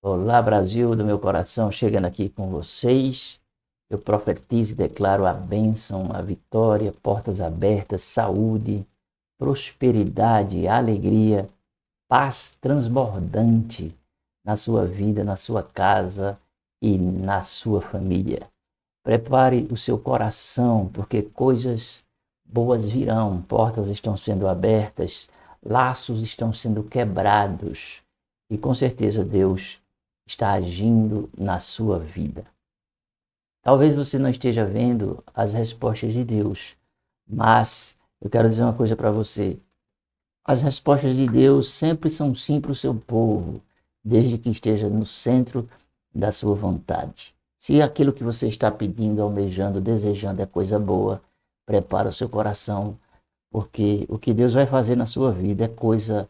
Olá, Brasil do meu coração, chegando aqui com vocês. Eu profetizo e declaro a bênção, a vitória, portas abertas, saúde, prosperidade, alegria, paz transbordante na sua vida, na sua casa e na sua família. Prepare o seu coração, porque coisas boas virão, portas estão sendo abertas, laços estão sendo quebrados e com certeza Deus está agindo na sua vida. Talvez você não esteja vendo as respostas de Deus, mas eu quero dizer uma coisa para você. As respostas de Deus sempre são sim para o seu povo, desde que esteja no centro da sua vontade. Se aquilo que você está pedindo, almejando, desejando é coisa boa, prepara o seu coração, porque o que Deus vai fazer na sua vida é coisa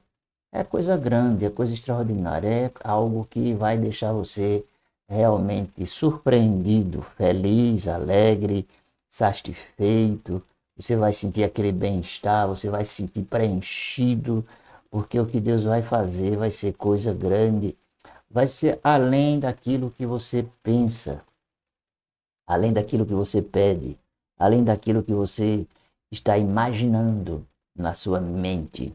grande, é coisa extraordinária, é algo que vai deixar você realmente surpreendido, feliz, alegre, satisfeito. Você vai sentir aquele bem-estar, você vai se sentir preenchido, porque o que Deus vai fazer vai ser coisa grande, vai ser além daquilo que você pensa, além daquilo que você pede, além daquilo que você está imaginando na sua mente.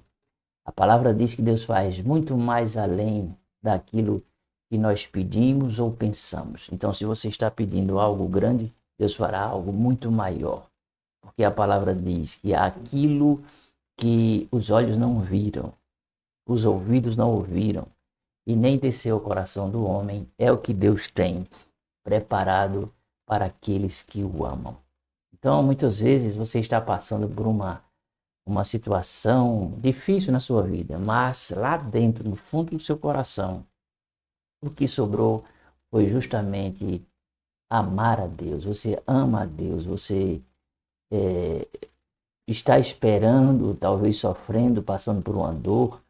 A palavra diz que Deus faz muito mais além daquilo que nós pedimos ou pensamos. Então, se você está pedindo algo grande, Deus fará algo muito maior. Porque a palavra diz que aquilo que os olhos não viram, os ouvidos não ouviram, e nem desceu o coração do homem, é o que Deus tem preparado para aqueles que o amam. Então, muitas vezes você está passando por uma situação difícil na sua vida, mas lá dentro, no fundo do seu coração, o que sobrou foi justamente amar a Deus. Você ama a Deus, você é, está esperando, talvez sofrendo, passando por uma dor,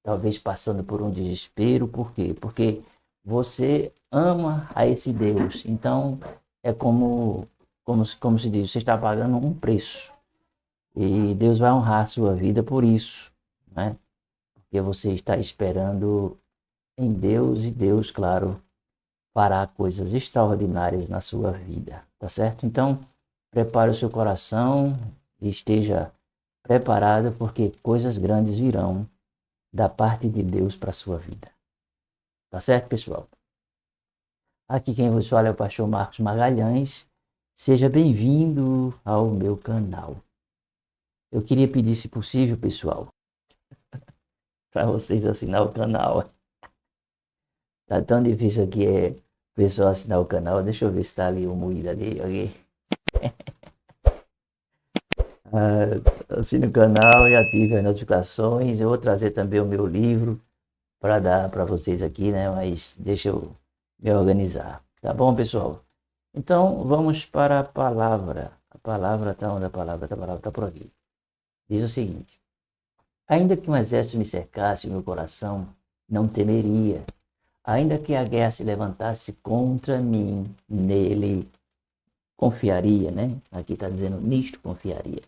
talvez passando por um desespero. Por quê? Porque você ama a esse Deus. Então, é como se diz, você está pagando um preço. E Deus vai honrar a sua vida por isso, né? Porque você está esperando em Deus e Deus, claro, fará coisas extraordinárias na sua vida, tá certo? Então, prepare o seu coração e esteja preparado, porque coisas grandes virão da parte de Deus para a sua vida. Tá certo, pessoal? Aqui quem vos fala é o pastor Marcos Magalhães. Seja bem-vindo ao meu canal. Eu queria pedir, se possível, pessoal, para vocês assinar o canal. Tá tão difícil aqui o pessoal assinar o canal. Deixa eu ver se tá ali o moído ali. Okay? Assine o canal e ative as notificações. Eu vou trazer também o meu livro para dar para vocês aqui, né? Mas deixa eu me organizar. Tá bom, pessoal? Então, vamos para a palavra. A palavra está onde a palavra? A palavra está por aqui. Diz o seguinte: ainda que um exército me cercasse, o meu coração não temeria. Ainda que a guerra se levantasse contra mim, nele confiaria, né? Aqui está dizendo, nisto confiaria.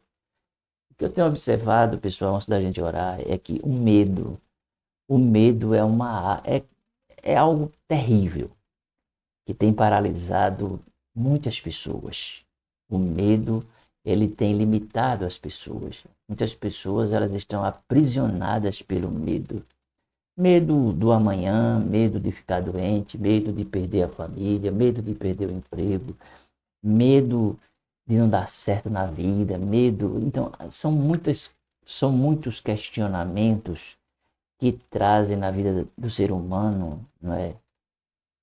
O que eu tenho observado, pessoal, antes da gente orar, é que o medo é algo terrível, que tem paralisado muitas pessoas. O medo, ele tem limitado as pessoas. Muitas pessoas, elas estão aprisionadas pelo medo. Medo do amanhã, medo de ficar doente, medo de perder a família, medo de perder o emprego, medo de não dar certo na vida, medo. Então, são muitos questionamentos que trazem na vida do ser humano, não é?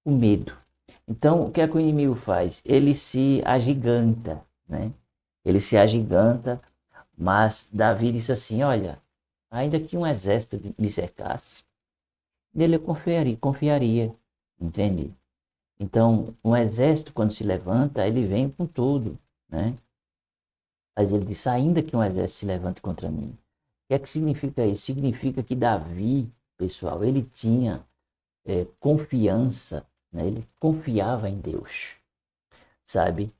O medo. Então, o que é que o inimigo faz? Ele se agiganta, né? Ele se agiganta, mas Davi disse assim: olha, ainda que um exército me cercasse, nele eu confiaria, entende? Então, um exército, quando se levanta, ele vem com tudo, né? Mas ele disse, ainda que um exército se levante contra mim. O que é que significa isso? Significa que Davi, pessoal, ele tinha confiança, né? Ele confiava em Deus, sabe?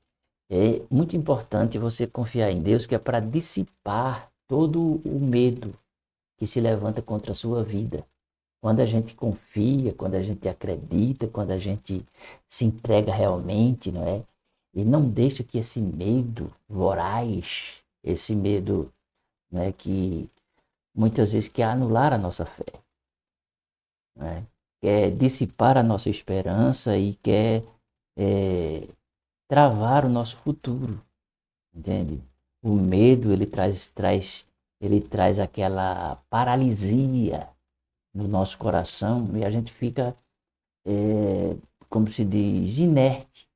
É muito importante você confiar em Deus, que é para dissipar todo o medo que se levanta contra a sua vida. Quando a gente confia, quando a gente acredita, quando a gente se entrega realmente, não é? E não deixa que esse medo voraz, esse medo, né, que muitas vezes quer anular a nossa fé, né? Quer dissipar a nossa esperança e quer é, travar o nosso futuro, entende? O medo, ele traz aquela paralisia no nosso coração e a gente fica, como se diz, inerte,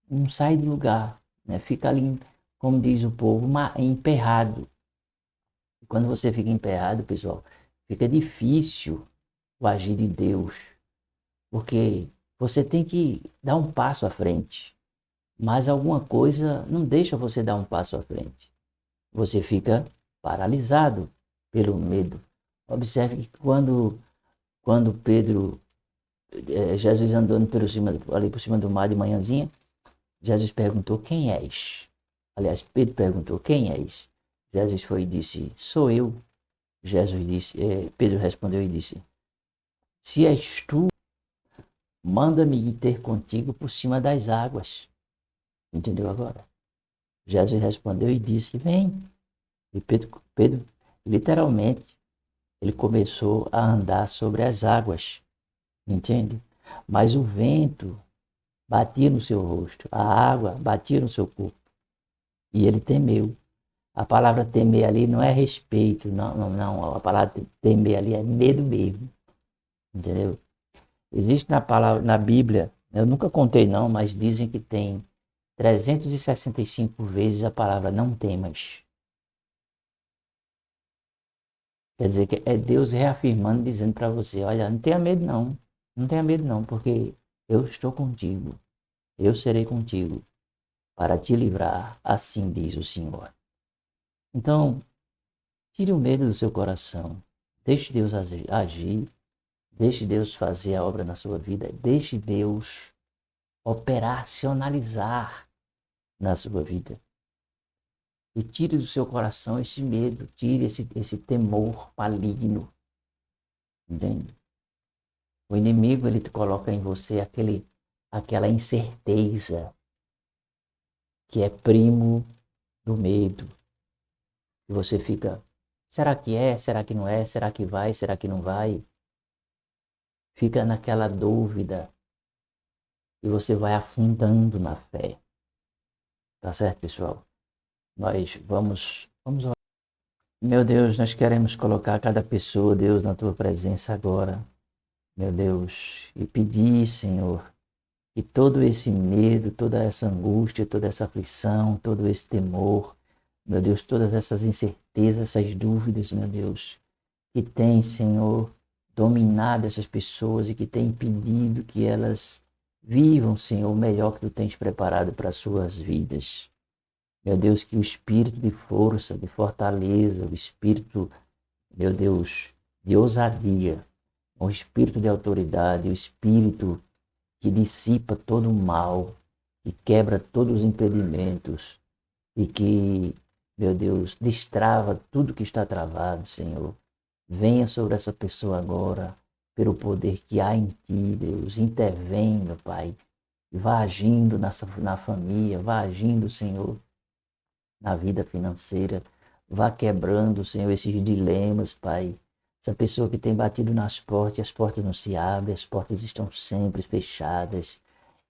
não sai do lugar, né? Fica ali, como diz o povo, emperrado. E quando você fica emperrado, pessoal, fica difícil o agir de Deus, porque você tem que dar um passo à frente, mas alguma coisa não deixa você dar um passo à frente. Você fica paralisado pelo medo. Observe que quando Pedro, Jesus andando ali por cima do mar de manhãzinha, Jesus perguntou: quem és? Aliás, Pedro perguntou: quem és? Jesus foi e disse: sou eu. Pedro respondeu e disse: se és tu, manda-me ir ter contigo por cima das águas. Entendeu agora? Jesus respondeu e disse: vem. E Pedro literalmente, ele começou a andar sobre as águas, entende? Mas o vento batia no seu rosto, a água batia no seu corpo e ele temeu. A palavra temer ali não é respeito, não. A palavra temer ali é medo mesmo, entendeu? Existe na Bíblia, eu nunca contei não, mas dizem que tem 365 vezes a palavra não temas. Quer dizer que é Deus reafirmando, dizendo para você: olha, não tenha medo não, não tenha medo não, porque eu estou contigo, eu serei contigo para te livrar, assim diz o Senhor. Então, tire o medo do seu coração, deixe Deus agir, deixe Deus fazer a obra na sua vida, deixe Deus operacionalizar na sua vida. E tire do seu coração esse medo, tire esse temor maligno, entende? O inimigo, ele coloca em você aquela incerteza que é primo do medo. E você fica: será que é? Será que não é? Será que vai? Será que não vai? Fica naquela dúvida e você vai afundando na fé. Tá certo, pessoal? Nós vamos orar. Meu Deus, nós queremos colocar cada pessoa, Deus, na tua presença agora, meu Deus, e pedir, Senhor, que todo esse medo, toda essa angústia, toda essa aflição, todo esse temor, meu Deus, todas essas incertezas, essas dúvidas, meu Deus, que tem, Senhor, dominado essas pessoas e que tem impedido que elas vivam, Senhor, o melhor que tu tens preparado para as suas vidas. Meu Deus, que o espírito de força, de fortaleza, o espírito, meu Deus, de ousadia, o espírito de autoridade, o espírito que dissipa todo o mal, que quebra todos os impedimentos e que, meu Deus, destrava tudo que está travado, Senhor. Venha sobre essa pessoa agora, pelo poder que há em ti, Deus. Intervém, meu Pai. Vá agindo na família, vá agindo, Senhor, na vida financeira. Vá quebrando, Senhor, esses dilemas, Pai. Essa pessoa que tem batido nas portas, as portas não se abrem, as portas estão sempre fechadas.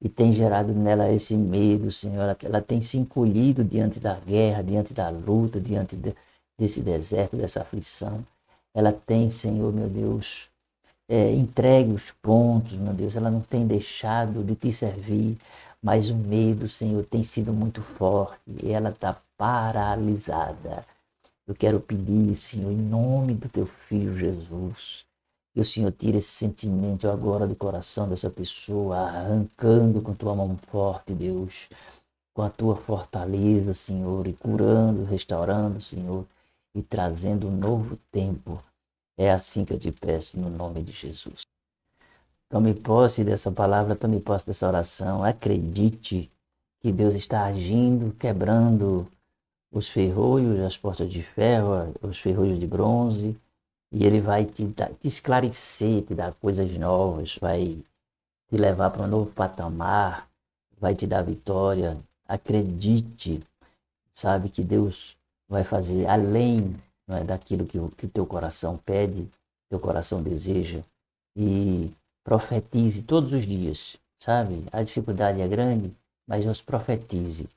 E tem gerado nela esse medo, Senhor. Ela tem se encolhido diante da guerra, diante da luta, desse deserto, dessa aflição. Ela tem, Senhor, meu Deus, entregue os pontos, meu Deus. Ela não tem deixado de te servir, mas o medo, Senhor, tem sido muito forte e ela está paralisada. Eu quero pedir, Senhor, em nome do teu Filho Jesus, que o Senhor tire esse sentimento agora do coração dessa pessoa, arrancando com tua mão forte, Deus, com a tua fortaleza, Senhor, e curando, restaurando, Senhor, e trazendo um novo tempo. É assim que eu te peço, no nome de Jesus. Tome posse dessa palavra, tome posse dessa oração. Acredite que Deus está agindo, quebrando os ferrolhos, as portas de ferro, os ferrolhos de bronze, E ele vai te esclarecer, te dar coisas novas, vai te levar para um novo patamar, vai te dar vitória. Acredite, sabe que Deus vai fazer além, não é, daquilo que o teu coração pede, teu coração deseja. E profetize todos os dias, sabe? A dificuldade é grande, mas nos profetize,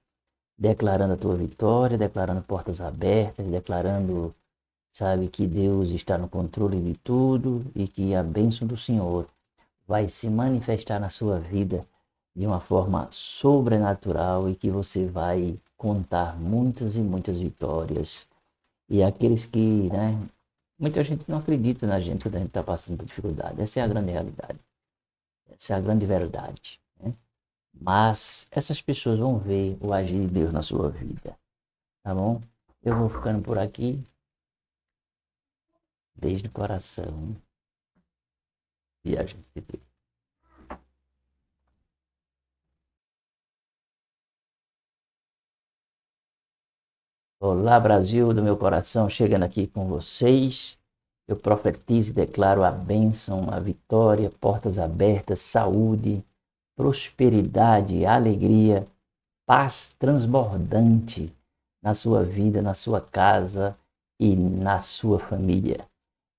declarando a tua vitória, declarando portas abertas, declarando, sabe, que Deus está no controle de tudo e que a bênção do Senhor vai se manifestar na sua vida de uma forma sobrenatural e que você vai contar muitas e muitas vitórias. E aqueles que, né, muita gente não acredita na gente quando a gente está passando por dificuldade. Essa é a grande realidade. Essa é a grande verdade, né? Mas essas pessoas vão ver o agir de Deus na sua vida, tá bom? Eu vou ficando por aqui. Beijo no coração. E a gente se vê. Olá, Brasil do meu coração, chegando aqui com vocês. Eu profetizo e declaro a bênção, a vitória, portas abertas, saúde, prosperidade, alegria, paz transbordante na sua vida, na sua casa e na sua família.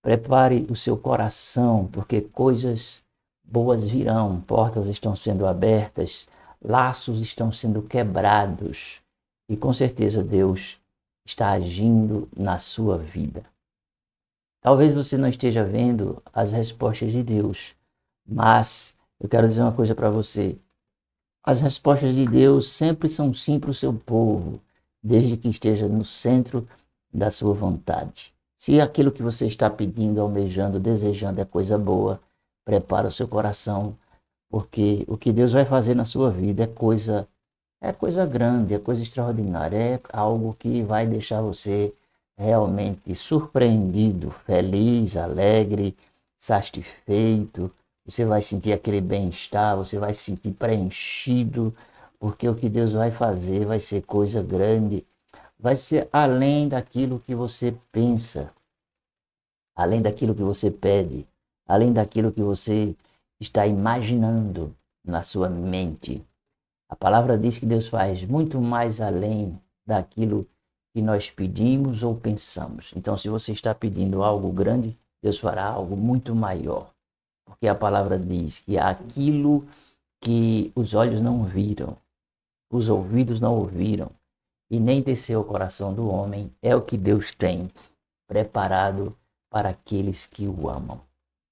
Prepare o seu coração, porque coisas boas virão, portas estão sendo abertas, laços estão sendo quebrados e com certeza Deus está agindo na sua vida. Talvez você não esteja vendo as respostas de Deus, mas eu quero dizer uma coisa para você. As respostas de Deus sempre são sim para o seu povo, desde que esteja no centro da sua vontade. Se aquilo que você está pedindo, almejando, desejando é coisa boa, prepara o seu coração, porque o que Deus vai fazer na sua vida é coisa grande, é coisa extraordinária, é algo que vai deixar você realmente surpreendido, feliz, alegre, satisfeito. Você vai sentir aquele bem-estar, você vai se sentir preenchido, porque o que Deus vai fazer vai ser coisa grande, vai ser além daquilo que você pensa, além daquilo que você pede, além daquilo que você está imaginando na sua mente. A palavra diz que Deus faz muito mais além daquilo que nós pedimos ou pensamos. Então, se você está pedindo algo grande, Deus fará algo muito maior. Porque a palavra diz que aquilo que os olhos não viram, os ouvidos não ouviram, e nem desceu ao coração do homem, é o que Deus tem preparado para aqueles que o amam.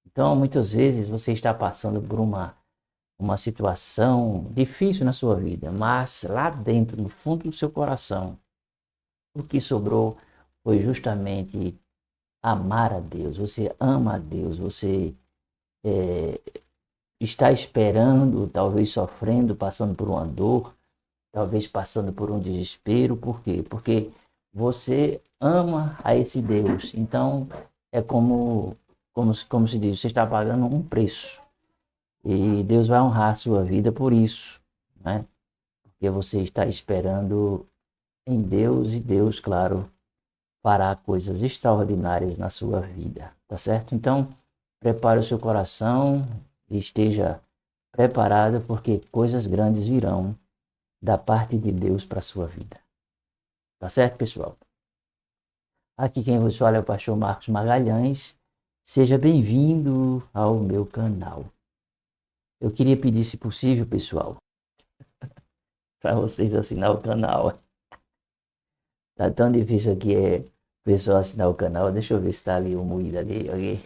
Então, muitas vezes você está passando por uma situação difícil na sua vida, mas lá dentro, no fundo do seu coração, o que sobrou foi justamente amar a Deus. Você ama a Deus, você está esperando, talvez sofrendo, passando por uma dor, talvez passando por um desespero. Por quê? Porque você ama a esse Deus. Então, é como se diz, você está pagando um preço. E Deus vai honrar a sua vida por isso, né? Porque você está esperando em Deus e Deus, claro, fará coisas extraordinárias na sua vida, tá certo? Então, prepare o seu coração e esteja preparado, porque coisas grandes virão da parte de Deus para a sua vida. Tá certo, pessoal? Aqui quem vos fala é o pastor Marcos Magalhães. Seja bem-vindo ao meu canal. Eu queria pedir, se possível, pessoal, para vocês assinar o canal. Tá tão difícil aqui o pessoal assinar o canal. Deixa eu ver se tá ali o moído ali, ok?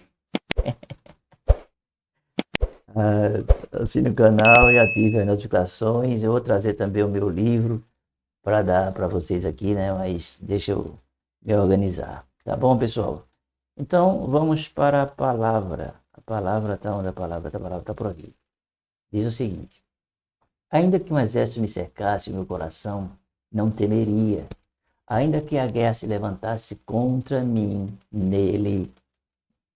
Assine o canal e ative as notificações. Eu vou trazer também o meu livro para dar para vocês aqui, né? Mas deixa eu me organizar. Tá bom, pessoal? Então, vamos para a palavra. A palavra está onde? A palavra está por aqui. Diz o seguinte: ainda que um exército me cercasse, o meu coração não temeria. Ainda que a guerra se levantasse contra mim, nele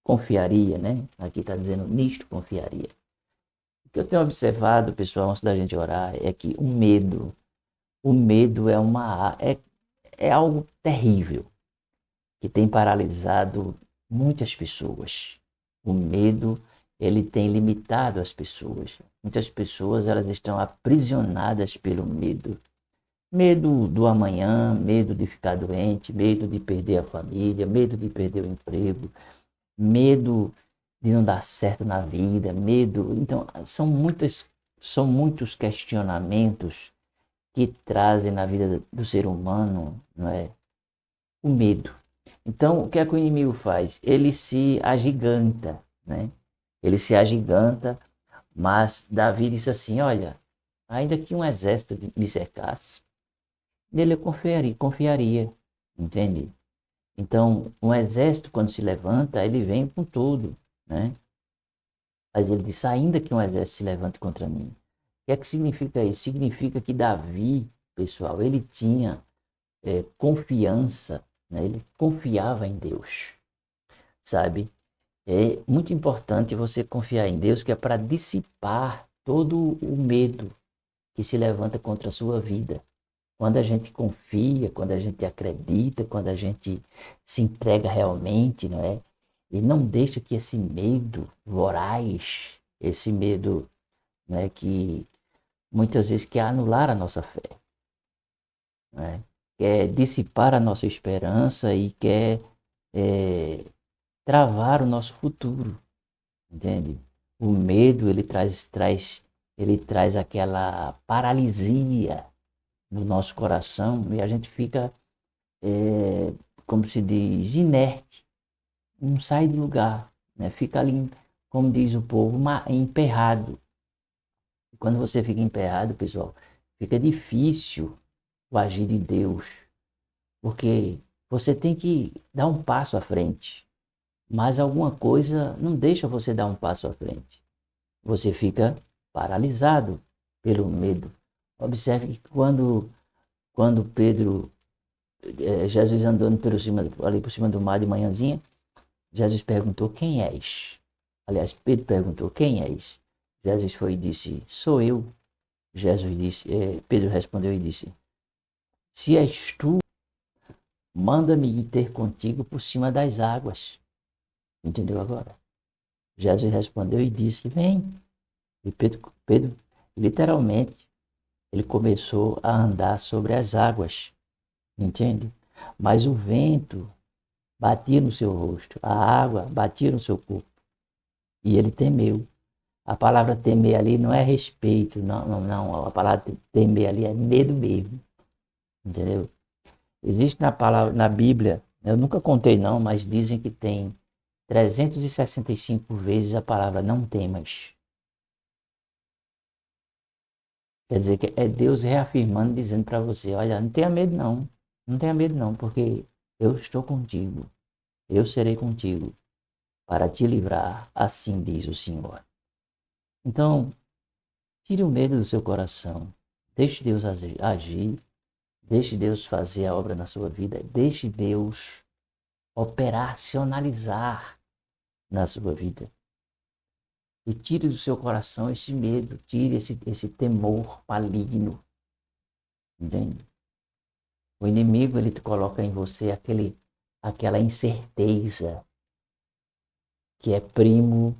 confiaria, né? Aqui está dizendo, nisto confiaria. O que eu tenho observado, pessoal, antes da gente orar, é que o medo é algo terrível, que tem paralisado muitas pessoas. O medo, ele tem limitado as pessoas. Muitas pessoas, elas estão aprisionadas pelo medo. Medo do amanhã, medo de ficar doente, medo de perder a família, medo de perder o emprego, medo de não dar certo na vida, medo. Então, são muitos questionamentos que trazem na vida do ser humano, não é? O medo. Então, o que é que o inimigo faz? Ele se agiganta, né? Ele se agiganta, mas Davi disse assim, olha, ainda que um exército me cercasse, nele eu confiaria, entende? Então, um exército, quando se levanta, ele vem com tudo, né? Mas ele disse, ainda que um exército se levante contra mim. O que é que significa isso? Significa que Davi, pessoal, ele tinha confiança, né? Ele confiava em Deus, sabe? É muito importante você confiar em Deus, que é para dissipar todo o medo que se levanta contra a sua vida. Quando a gente confia, quando a gente acredita, quando a gente se entrega realmente, não é? E não deixa que esse medo voraz, esse medo, né, que muitas vezes quer anular a nossa fé, né? Quer dissipar a nossa esperança e quer é, travar o nosso futuro, entende? O medo, ele traz aquela paralisia no nosso coração e a gente fica, como se diz, inerte, não sai do lugar, né? Fica ali, como diz o povo, emperrado. E quando você fica emperrado, pessoal, fica difícil o agir de Deus, porque você tem que dar um passo à frente, mas alguma coisa não deixa você dar um passo à frente. Você fica paralisado pelo medo. Observe que quando Pedro, Jesus andando ali por cima do mar de manhãzinha, Jesus perguntou, quem és? Aliás, Pedro perguntou, quem és? Jesus foi e disse, sou eu. Pedro respondeu e disse, se és tu, manda-me ir ter contigo por cima das águas. Entendeu agora? Jesus respondeu e disse, vem. E Pedro literalmente, ele começou a andar sobre as águas, entende? Mas o vento batia no seu rosto, a água batia no seu corpo e ele temeu. A palavra temer ali não é respeito, não. A palavra temer ali é medo mesmo, entendeu? Existe na Bíblia, eu nunca contei não, mas dizem que tem 365 vezes a palavra não temas. Quer dizer que é Deus reafirmando, dizendo para você, olha, não tenha medo não, não tenha medo não, porque eu estou contigo, eu serei contigo para te livrar, assim diz o Senhor. Então, tire o medo do seu coração, deixe Deus agir, deixe Deus fazer a obra na sua vida, deixe Deus operacionalizar na sua vida. E tire do seu coração esse medo, tire esse temor maligno, entende? O inimigo, ele coloca em você aquela incerteza que é primo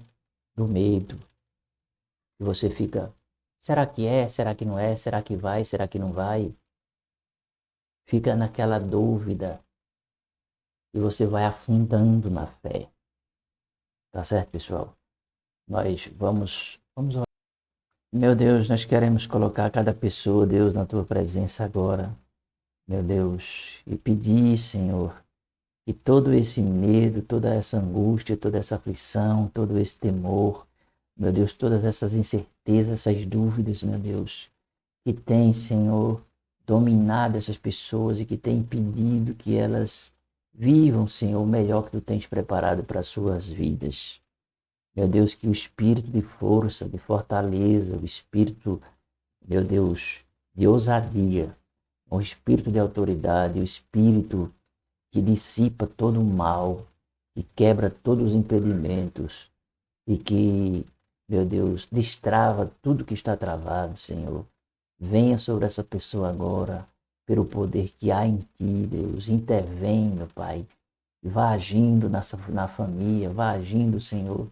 do medo. E você fica, será que é? Será que não é? Será que vai? Será que não vai? Fica naquela dúvida e você vai afundando na fé. Tá certo, pessoal? Nós vamos orar. Meu Deus, nós queremos colocar cada pessoa, Deus, na tua presença agora, meu Deus, e pedir, Senhor, que todo esse medo, toda essa angústia, toda essa aflição, todo esse temor, meu Deus, todas essas incertezas, essas dúvidas, meu Deus, que tem, Senhor, dominado essas pessoas e que tem impedido que elas vivam, Senhor, o melhor que tu tens preparado para as suas vidas. Meu Deus, que o espírito de força, de fortaleza, o espírito, meu Deus, de ousadia, o espírito de autoridade, o espírito que dissipa todo o mal, que quebra todos os impedimentos e que, meu Deus, destrava tudo que está travado, Senhor. Venha sobre essa pessoa agora, pelo poder que há em ti, Deus. Intervém, meu Pai. Vá agindo na família, vá agindo, Senhor,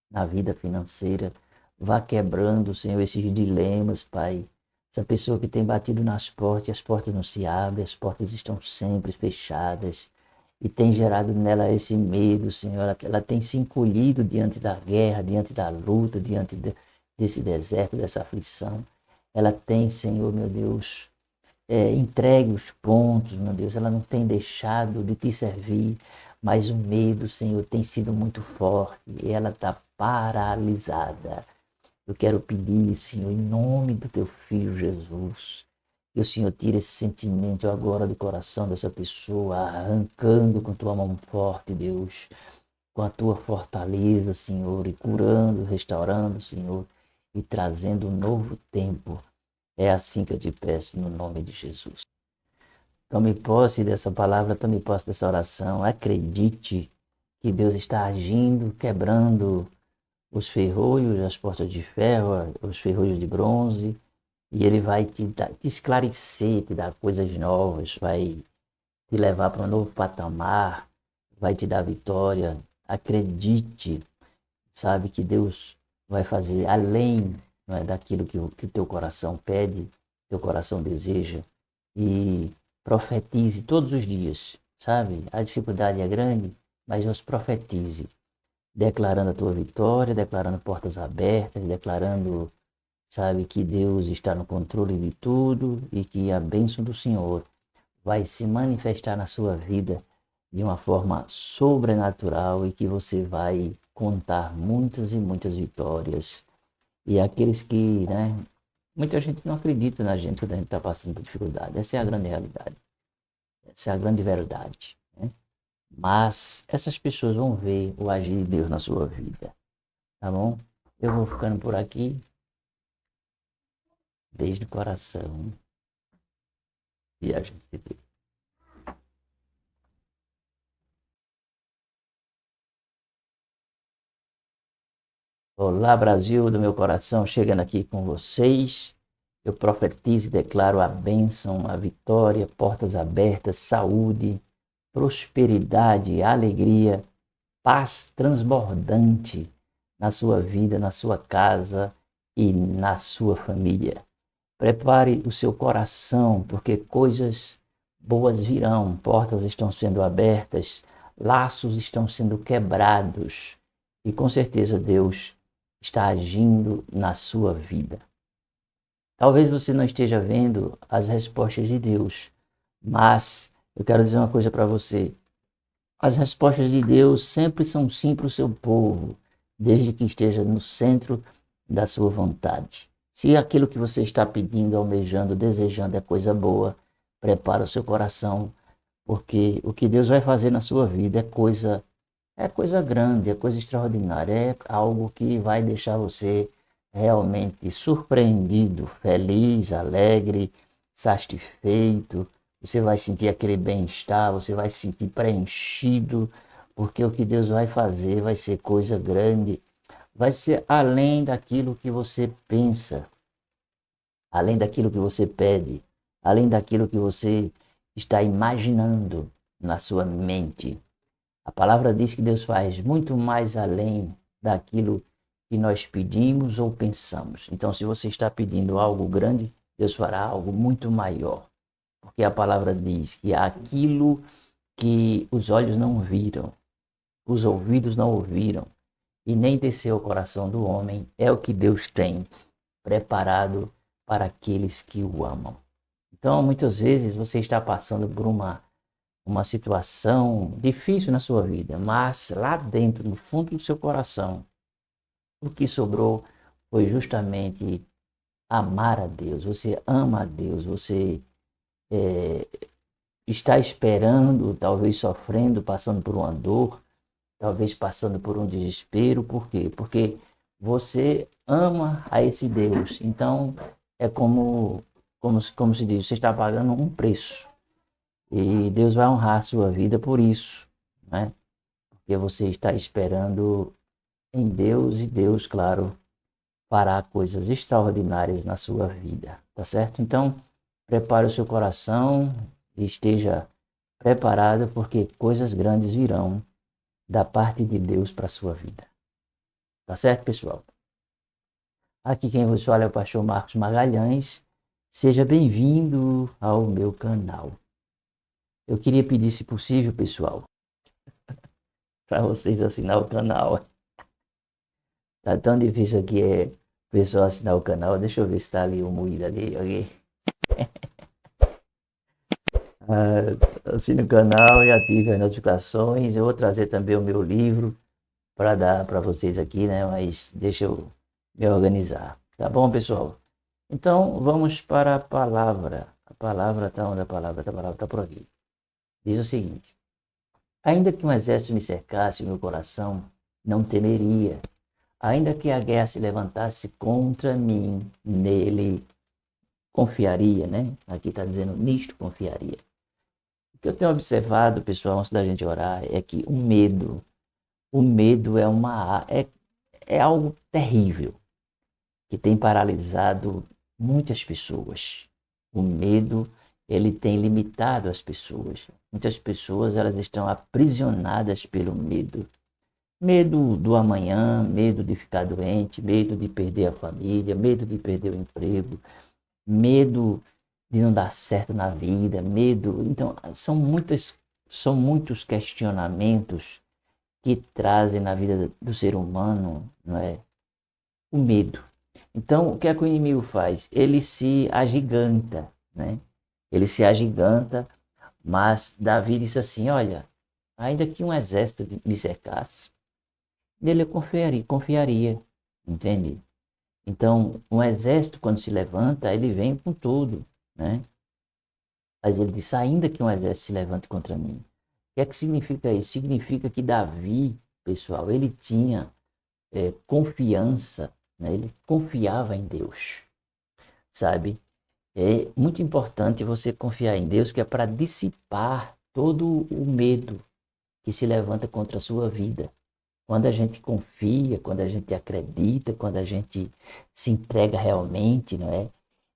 na vida financeira. Vá quebrando, Senhor, esses dilemas, Pai. Essa pessoa que tem batido nas portas, as portas não se abrem, as portas estão sempre fechadas. E tem gerado nela esse medo, Senhor. Ela tem se encolhido diante da guerra, diante da luta, desse deserto, dessa aflição. Ela tem, Senhor, meu Deus, entregue os pontos, meu Deus. Ela não tem deixado de te servir, mas o medo, Senhor, tem sido muito forte e ela está paralisada. Eu quero pedir, Senhor, em nome do teu Filho Jesus, que o Senhor tire esse sentimento agora do coração dessa pessoa, arrancando com tua mão forte, Deus, com a tua fortaleza, Senhor, e curando, restaurando, Senhor, e trazendo um novo tempo. É assim que eu te peço, no nome de Jesus. Tome posse dessa palavra, tome posse dessa oração. Acredite que Deus está agindo, quebrando os ferrolhos, as portas de ferro, os ferrolhos de bronze, e Ele vai te esclarecer, te dar coisas novas, vai te levar para um novo patamar, vai te dar vitória. Acredite, sabe que Deus vai fazer além, não é, daquilo que o teu coração pede, teu coração deseja, e profetize todos os dias, sabe? A dificuldade é grande, mas Deus profetize, declarando a tua vitória, declarando portas abertas, declarando, sabe, que Deus está no controle de tudo e que a bênção do Senhor vai se manifestar na sua vida de uma forma sobrenatural e que você vai contar muitas e muitas vitórias. E aqueles que, né, muita gente não acredita na gente quando a gente está passando por dificuldade. Essa é a grande realidade. Essa é a grande verdade, né? Mas essas pessoas vão ver o agir de Deus na sua vida, tá bom? Eu vou ficando por aqui. Beijo no coração. E a gente se vê. Olá, Brasil do meu coração, chegando aqui com vocês. Eu profetizo e declaro a bênção, a vitória, portas abertas, saúde, prosperidade, alegria, paz transbordante na sua vida, na sua casa e na sua família. Prepare o seu coração, porque coisas boas virão, portas estão sendo abertas, laços estão sendo quebrados e com certeza Deus está agindo na sua vida. Talvez você não esteja vendo as respostas de Deus, mas eu quero dizer uma coisa para você. As respostas de Deus sempre são sim para o seu povo, desde que esteja no centro da sua vontade. Se aquilo que você está pedindo, almejando, desejando é coisa boa, prepara o seu coração, porque o que Deus vai fazer na sua vida é coisa grande, é coisa extraordinária, é algo que vai deixar você realmente surpreendido, feliz, alegre, satisfeito. Você vai sentir aquele bem-estar, você vai se sentir preenchido, porque o que Deus vai fazer vai ser coisa grande, vai ser além daquilo que você pensa, além daquilo que você pede, além daquilo que você está imaginando na sua mente. A palavra diz que Deus faz muito mais além daquilo que nós pedimos ou pensamos. Então, se você está pedindo algo grande, Deus fará algo muito maior. Porque a palavra diz que aquilo que os olhos não viram, os ouvidos não ouviram, e nem desceu ao coração do homem, é o que Deus tem preparado para aqueles que o amam. Então, muitas vezes você está passando por uma situação difícil na sua vida, mas lá dentro, no fundo do seu coração, o que sobrou foi justamente amar a Deus. Você ama a Deus, você está esperando, talvez sofrendo, passando por uma dor, talvez passando por um desespero. Por quê? Porque você ama a esse Deus. Então, é como se diz, você está pagando um preço. E Deus vai honrar a sua vida por isso, né? Porque você está esperando em Deus e Deus, claro, fará coisas extraordinárias na sua vida, tá certo? Então, prepare o seu coração e esteja preparado porque coisas grandes virão da parte de Deus para a sua vida. Tá certo, pessoal? Aqui quem vos fala é o pastor Marcos Magalhães. Seja bem-vindo ao meu canal. Eu queria pedir, se possível, pessoal, para vocês assinar o canal. Tá tão difícil aqui o pessoal assinar o canal. Deixa eu ver se tá ali o moído ali. Okay? Assine o canal e ative as notificações. Eu vou trazer também o meu livro para dar para vocês aqui, né? Mas deixa eu me organizar. Tá bom, pessoal? Então, vamos para a palavra. A palavra está onde a palavra? A palavra está por aqui. Diz o seguinte: ainda que um exército me cercasse, o meu coração não temeria. Ainda que a guerra se levantasse contra mim, nele confiaria, né? Aqui está dizendo, nisto confiaria. O que eu tenho observado, pessoal, antes da gente orar, é que o medo é algo terrível que tem paralisado muitas pessoas. O medo, ele tem limitado as pessoas. Muitas pessoas, elas estão aprisionadas pelo medo. Medo do amanhã, medo de ficar doente, medo de perder a família, medo de perder o emprego, medo de não dar certo na vida, medo. Então, são muitos questionamentos que trazem na vida do ser humano, não é? O medo. Então, o que é que o inimigo faz? Ele se agiganta, né? Ele se agiganta, mas Davi disse assim, olha, ainda que um exército me cercasse, nele eu confiaria, entende? Então, um exército, quando se levanta, ele vem com tudo, né? Mas ele disse, ainda que um exército se levante contra mim. O que é que significa isso? Significa que Davi, pessoal, ele tinha confiança, né? Ele confiava em Deus, sabe? É muito importante você confiar em Deus, que é para dissipar todo o medo que se levanta contra a sua vida. Quando a gente confia, quando a gente acredita, quando a gente se entrega realmente, não é?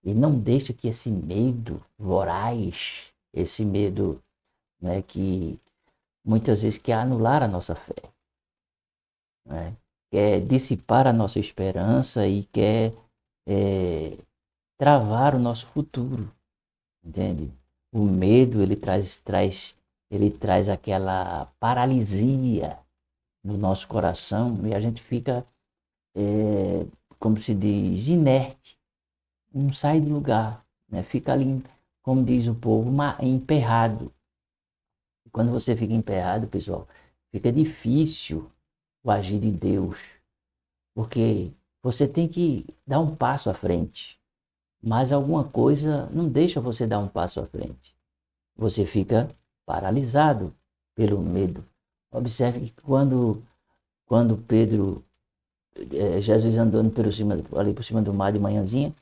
E não deixa que esse medo voraz, esse medo, né, que muitas vezes quer anular a nossa fé, né? Quer dissipar a nossa esperança e quer travar o nosso futuro, entende? O medo, ele traz aquela paralisia no nosso coração e a gente fica, como se diz, inerte, não sai do lugar, né? Fica ali, como diz o povo, emperrado. E quando você fica emperrado, pessoal, fica difícil o agir de Deus, porque você tem que dar um passo à frente, mas alguma coisa não deixa você dar um passo à frente. Você fica paralisado pelo medo. Observe que quando Pedro, Jesus andando ali por cima do mar de manhãzinha,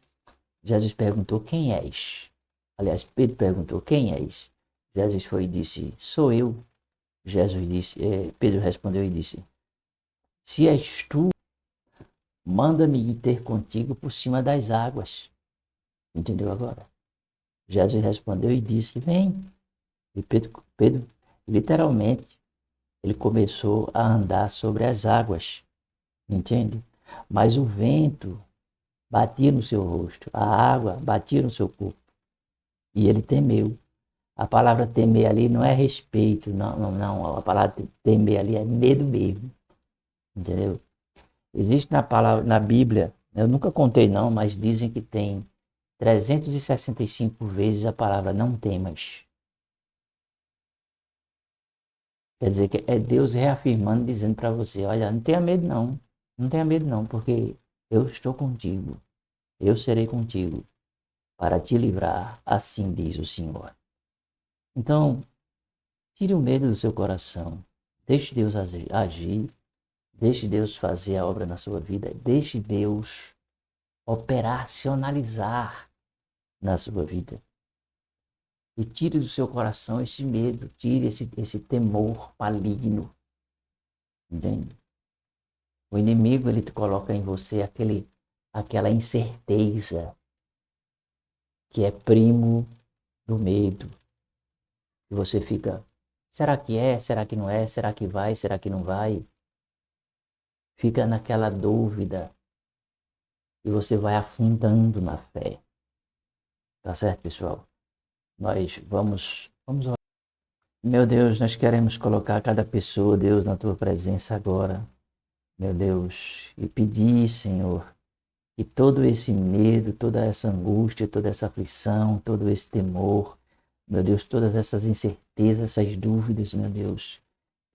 Jesus perguntou, quem és? Aliás, Pedro perguntou, quem és? Jesus foi e disse, sou eu. Pedro respondeu e disse, se és tu, manda-me ir ter contigo por cima das águas. Entendeu agora? Jesus respondeu e disse, vem. E Pedro, literalmente, ele começou a andar sobre as águas, entende? Mas o vento batia no seu rosto, a água batia no seu corpo, e ele temeu. A palavra temer ali não é respeito, não. A palavra temer ali é medo mesmo, entendeu? Existe na Bíblia, eu nunca contei não, mas dizem que tem 365 vezes a palavra não temas. Quer dizer que é Deus reafirmando, dizendo para você, olha, não tenha medo não, não tenha medo não, porque eu estou contigo, eu serei contigo para te livrar, assim diz o Senhor. Então, tire o medo do seu coração, deixe Deus agir, deixe Deus fazer a obra na sua vida, deixe Deus operacionalizar na sua vida. E tire do seu coração esse medo, tire esse temor maligno, entende? O inimigo, ele te coloca em você aquela incerteza que é primo do medo. E você fica, será que é? Será que não é? Será que vai? Será que não vai? Fica naquela dúvida e você vai afundando na fé. Tá certo, pessoal? Nós vamos orar. Meu Deus, nós queremos colocar cada pessoa, Deus, na tua presença agora. Meu Deus, e pedir, Senhor, que todo esse medo, toda essa angústia, toda essa aflição, todo esse temor, meu Deus, todas essas incertezas, essas dúvidas, meu Deus,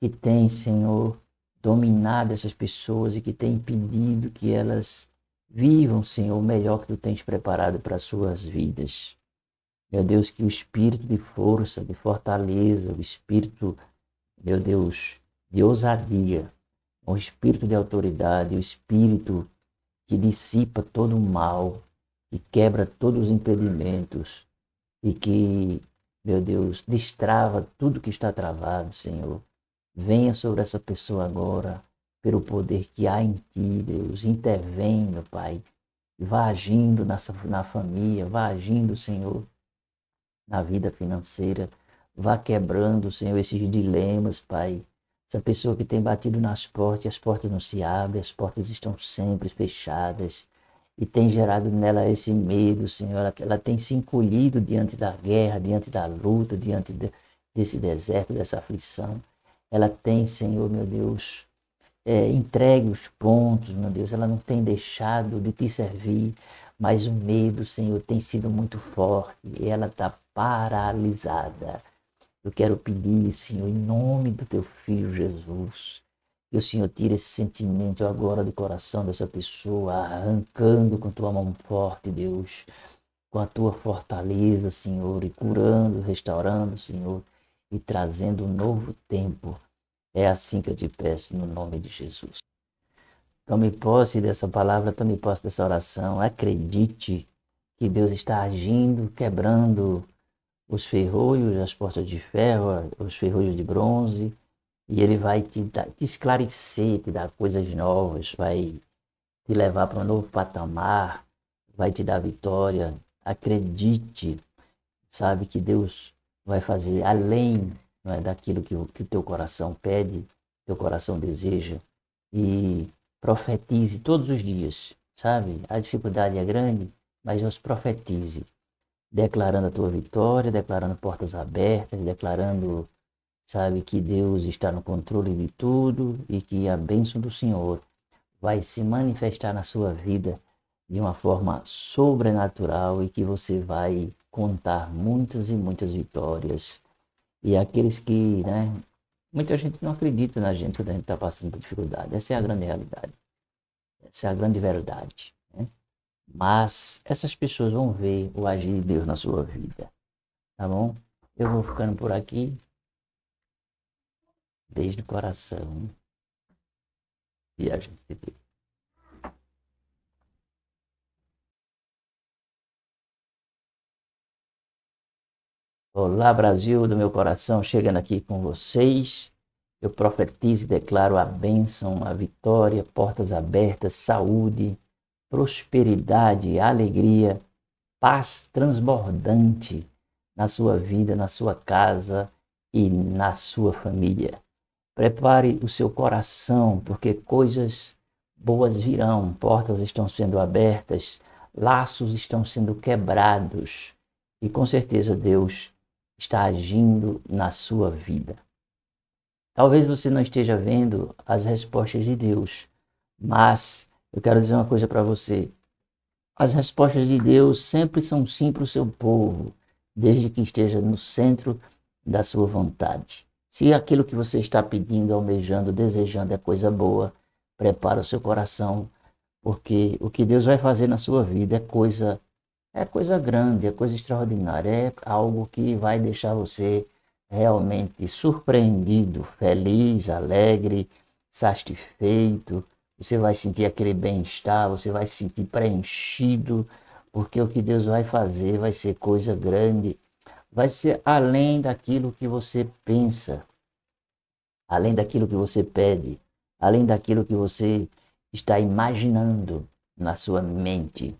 que tem, Senhor, dominado essas pessoas e que tem impedido que elas vivam, Senhor, o melhor que tu tens preparado para as suas vidas. Meu Deus, que o espírito de força, de fortaleza, o espírito, meu Deus, de ousadia, o espírito de autoridade, o espírito que dissipa todo o mal, que quebra todos os impedimentos e que, meu Deus, destrava tudo que está travado, Senhor. Venha sobre essa pessoa agora, pelo poder que há em ti, Deus. Intervém, meu Pai. Vá agindo na família, vá agindo, Senhor, na vida financeira. Vá quebrando, Senhor, esses dilemas, Pai. Essa pessoa que tem batido nas portas, as portas não se abrem, as portas estão sempre fechadas. E tem gerado nela esse medo, Senhor. Ela tem se encolhido diante da guerra, diante da luta, desse deserto, dessa aflição. Ela tem, Senhor, meu Deus, entregue os pontos, meu Deus. Ela não tem deixado de te servir, mas o medo, Senhor, tem sido muito forte e ela está paralisada. Eu quero pedir, Senhor, em nome do teu Filho Jesus, que o Senhor tire esse sentimento agora do coração dessa pessoa, arrancando com tua mão forte, Deus, com a tua fortaleza, Senhor, e curando, restaurando, Senhor, e trazendo um novo tempo. É assim que eu te peço, no nome de Jesus. Tome posse dessa palavra, tome posse dessa oração. Acredite que Deus está agindo, quebrando os ferrolhos, as portas de ferro, os ferrolhos de bronze, e Ele vai te esclarecer, te dar coisas novas, vai te levar para um novo patamar, vai te dar vitória. Acredite, sabe que Deus vai fazer além, não é, daquilo que o teu coração pede, teu coração deseja, e profetize todos os dias, sabe? A dificuldade é grande, mas Deus profetize, declarando a tua vitória, declarando portas abertas, declarando, sabe, que Deus está no controle de tudo e que a bênção do Senhor vai se manifestar na sua vida de uma forma sobrenatural e que você vai contar muitas e muitas vitórias. E aqueles que, né, muita gente não acredita na gente quando a gente está passando por dificuldade. Essa é a grande realidade. Essa é a grande verdade, né? Mas essas pessoas vão ver o agir de Deus na sua vida, tá bom? Eu vou ficando por aqui. Beijo no coração. E a gente se vê. Olá, Brasil do meu coração, chegando aqui com vocês. Eu profetizo e declaro a bênção, a vitória, portas abertas, saúde, prosperidade, alegria, paz transbordante na sua vida, na sua casa e na sua família. Prepare o seu coração, porque coisas boas virão, portas estão sendo abertas, laços estão sendo quebrados e com certeza Deus está agindo na sua vida. Talvez você não esteja vendo as respostas de Deus, mas eu quero dizer uma coisa para você. As respostas de Deus sempre são sim para o seu povo, desde que esteja no centro da sua vontade. Se aquilo que você está pedindo, almejando, desejando é coisa boa, prepara o seu coração, porque o que Deus vai fazer na sua vida é coisa grande, é coisa extraordinária, é algo que vai deixar você realmente surpreendido, feliz, alegre, satisfeito. Você vai sentir aquele bem-estar, você vai se sentir preenchido, porque o que Deus vai fazer vai ser coisa grande, vai ser além daquilo que você pensa, além daquilo que você pede, além daquilo que você está imaginando na sua mente.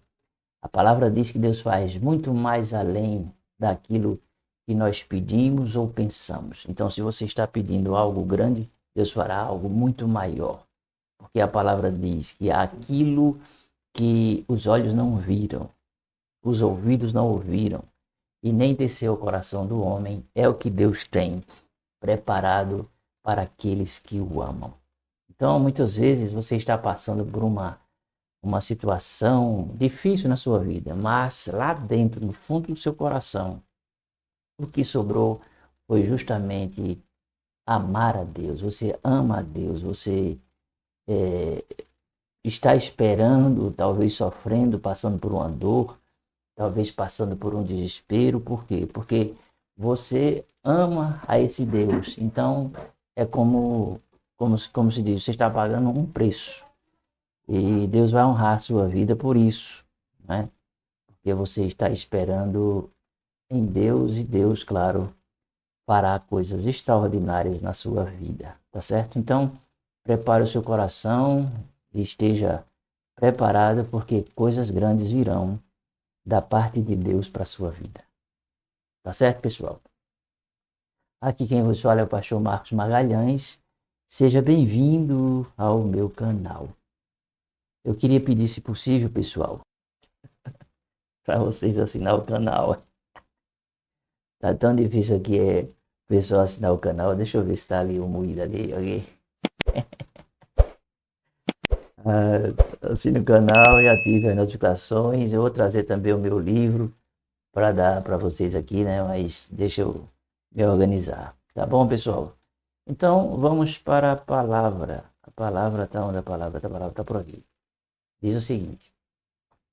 A palavra diz que Deus faz muito mais além daquilo que nós pedimos ou pensamos. Então, se você está pedindo algo grande, Deus fará algo muito maior. Porque a palavra diz que aquilo que os olhos não viram, os ouvidos não ouviram, e nem desceu ao coração do homem, é o que Deus tem preparado para aqueles que o amam. Então, muitas vezes você está passando por uma situação difícil na sua vida, mas lá dentro, no fundo do seu coração, o que sobrou foi justamente amar a Deus. Você ama a Deus, você está esperando, talvez sofrendo, passando por uma dor, talvez passando por um desespero. Por quê? Porque você ama a esse Deus. Então, é como se diz, você está pagando um preço. E Deus vai honrar a sua vida por isso, né? Porque você está esperando em Deus e Deus, claro, fará coisas extraordinárias na sua vida, tá certo? Então, prepare o seu coração e esteja preparado, porque coisas grandes virão da parte de Deus para a sua vida. Tá certo, pessoal? Aqui quem vos fala é o pastor Marcos Magalhães. Seja bem-vindo ao meu canal. Eu queria pedir, se possível, pessoal, para vocês assinar o canal. Tá tão difícil aqui o pessoal assinar o canal. Deixa eu ver se tá ali o moído ali, ok? Assine o canal e ative as notificações. Eu vou trazer também o meu livro para dar para vocês aqui, né? Mas deixa eu me organizar. Tá bom, pessoal? Então, vamos para a palavra. A palavra está onde a palavra? A palavra está por aqui. Diz o seguinte: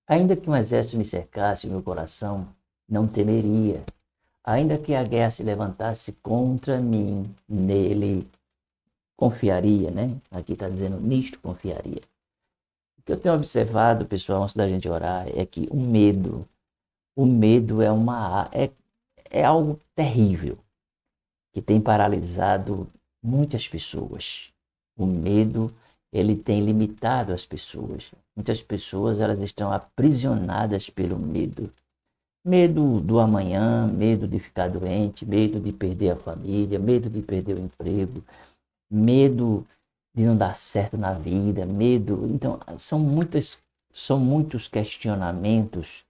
ainda que um exército me cercasse, o meu coração não temeria. Ainda que a guerra se levantasse contra mim, nele confiaria, né? Aqui está dizendo, nisto confiaria. O que eu tenho observado, pessoal, antes da gente orar, é que o medo é algo terrível, que tem paralisado muitas pessoas. O medo, ele tem limitado as pessoas. Muitas pessoas, elas estão aprisionadas pelo medo. Medo do amanhã, medo de ficar doente, medo de perder a família, medo de perder o emprego, medo de não dar certo na vida, medo. Então, são muitos questionamentos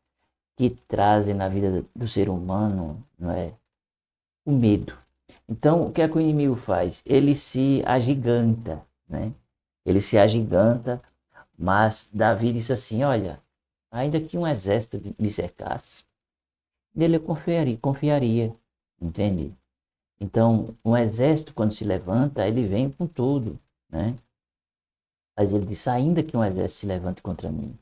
que trazem na vida do ser humano, não é? O medo. Então, o que é que o inimigo faz? Ele se agiganta, né? Ele se agiganta, mas Davi disse assim: olha, ainda que um exército me cercasse, nele eu confiaria, entende? Então, um exército, quando se levanta, ele vem com tudo, né? Mas ele disse, ainda que um exército se levante contra mim. O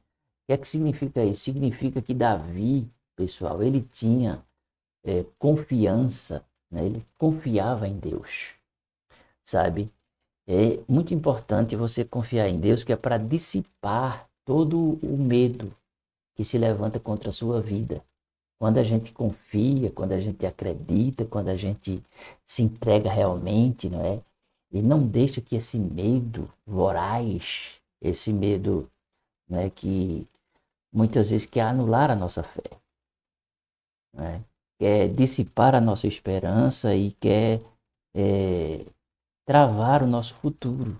que é que significa isso? Significa que Davi, pessoal, ele tinha confiança, né? Ele confiava em Deus, sabe? É muito importante você confiar em Deus, que é para dissipar todo o medo que se levanta contra a sua vida. Quando a gente confia, quando a gente acredita, quando a gente se entrega realmente, não é? E não deixa que esse medo voraz, esse medo, né, que muitas vezes quer anular a nossa fé, né? Quer dissipar a nossa esperança e quer travar o nosso futuro,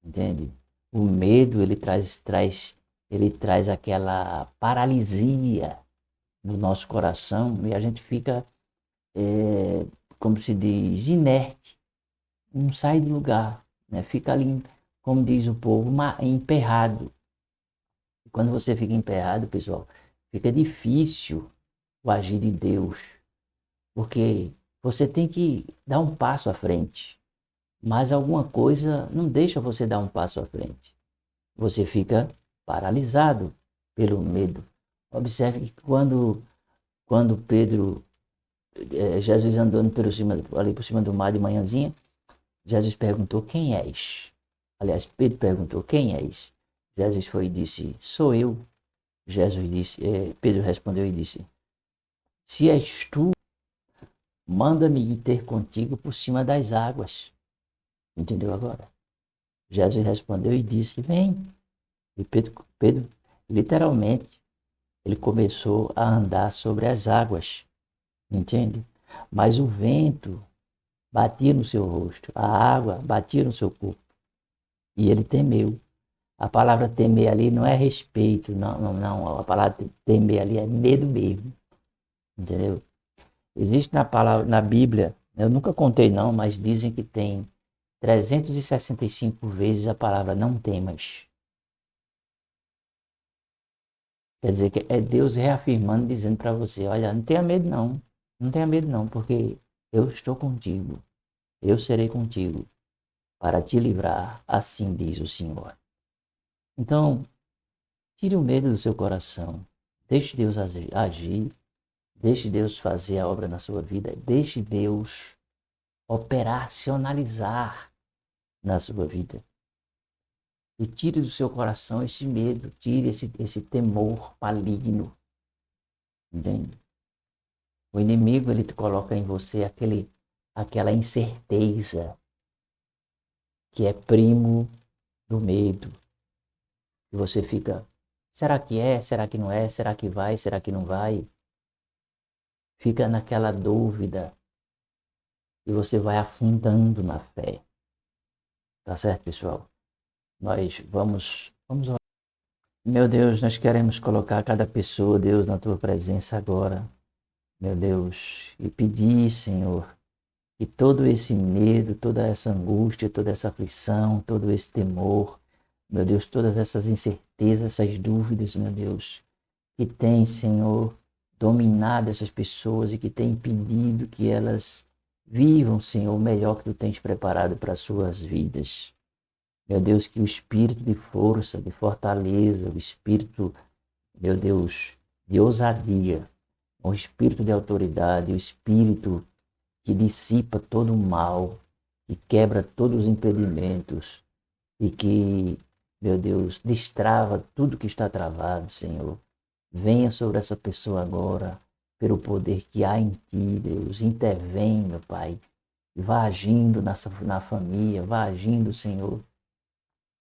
entende? O medo, ele traz aquela paralisia no nosso coração e a gente fica, como se diz, inerte, não sai do lugar, né? Fica ali, como diz o povo, emperrado. E quando você fica emperrado, pessoal, fica difícil o agir de Deus, porque você tem que dar um passo à frente, mas alguma coisa não deixa você dar um passo à frente. Você fica paralisado pelo medo. Observe que quando Pedro, Jesus andando ali por cima do mar de manhãzinha, Jesus perguntou, quem és? Aliás, Pedro perguntou, quem és? Jesus foi e disse, sou eu. Pedro respondeu e disse, se és tu, manda-me ir ter contigo por cima das águas. Entendeu agora? Jesus respondeu e disse, vem. E Pedro, literalmente, ele começou a andar sobre as águas. Entende? Mas o vento batia no seu rosto, a água batia no seu corpo. E ele temeu. A palavra temer ali não é respeito, não. A palavra temer ali é medo mesmo. Entendeu? Existe na palavra, na Bíblia, eu nunca contei não, mas dizem que tem 365 vezes a palavra não temas. Quer dizer que é Deus reafirmando, dizendo para você, olha, não tenha medo não. Não tenha medo não, porque eu estou contigo. Eu serei contigo para te livrar, assim diz o Senhor. Então, tire o medo do seu coração. Deixe Deus agir. Deixe Deus fazer a obra na sua vida. Deixe Deus operacionalizar na sua vida. E tire do seu coração esse medo, tire esse temor maligno. Entende? O inimigo, ele te coloca em você aquela incerteza que é primo do medo. E você fica, será que é? Será que não é? Será que vai? Será que não vai? Fica naquela dúvida e você vai afundando na fé. Tá certo, pessoal? Nós vamos orar. Meu Deus, nós queremos colocar cada pessoa, Deus, na tua presença agora. Meu Deus, e pedir, Senhor, que todo esse medo, toda essa angústia, toda essa aflição, todo esse temor, meu Deus, todas essas incertezas, essas dúvidas, meu Deus, que tem, Senhor, dominado essas pessoas e que tem impedido que elas vivam, Senhor, o melhor que tu tens preparado para as suas vidas. Meu Deus, que o espírito de força, de fortaleza, o espírito, meu Deus, de ousadia, o espírito de autoridade, o espírito que dissipa todo o mal, que quebra todos os impedimentos e que, meu Deus, destrava tudo que está travado, Senhor. Venha sobre essa pessoa agora, pelo poder que há em ti, Deus. Intervém, meu Pai. Vá agindo na família, vá agindo, Senhor,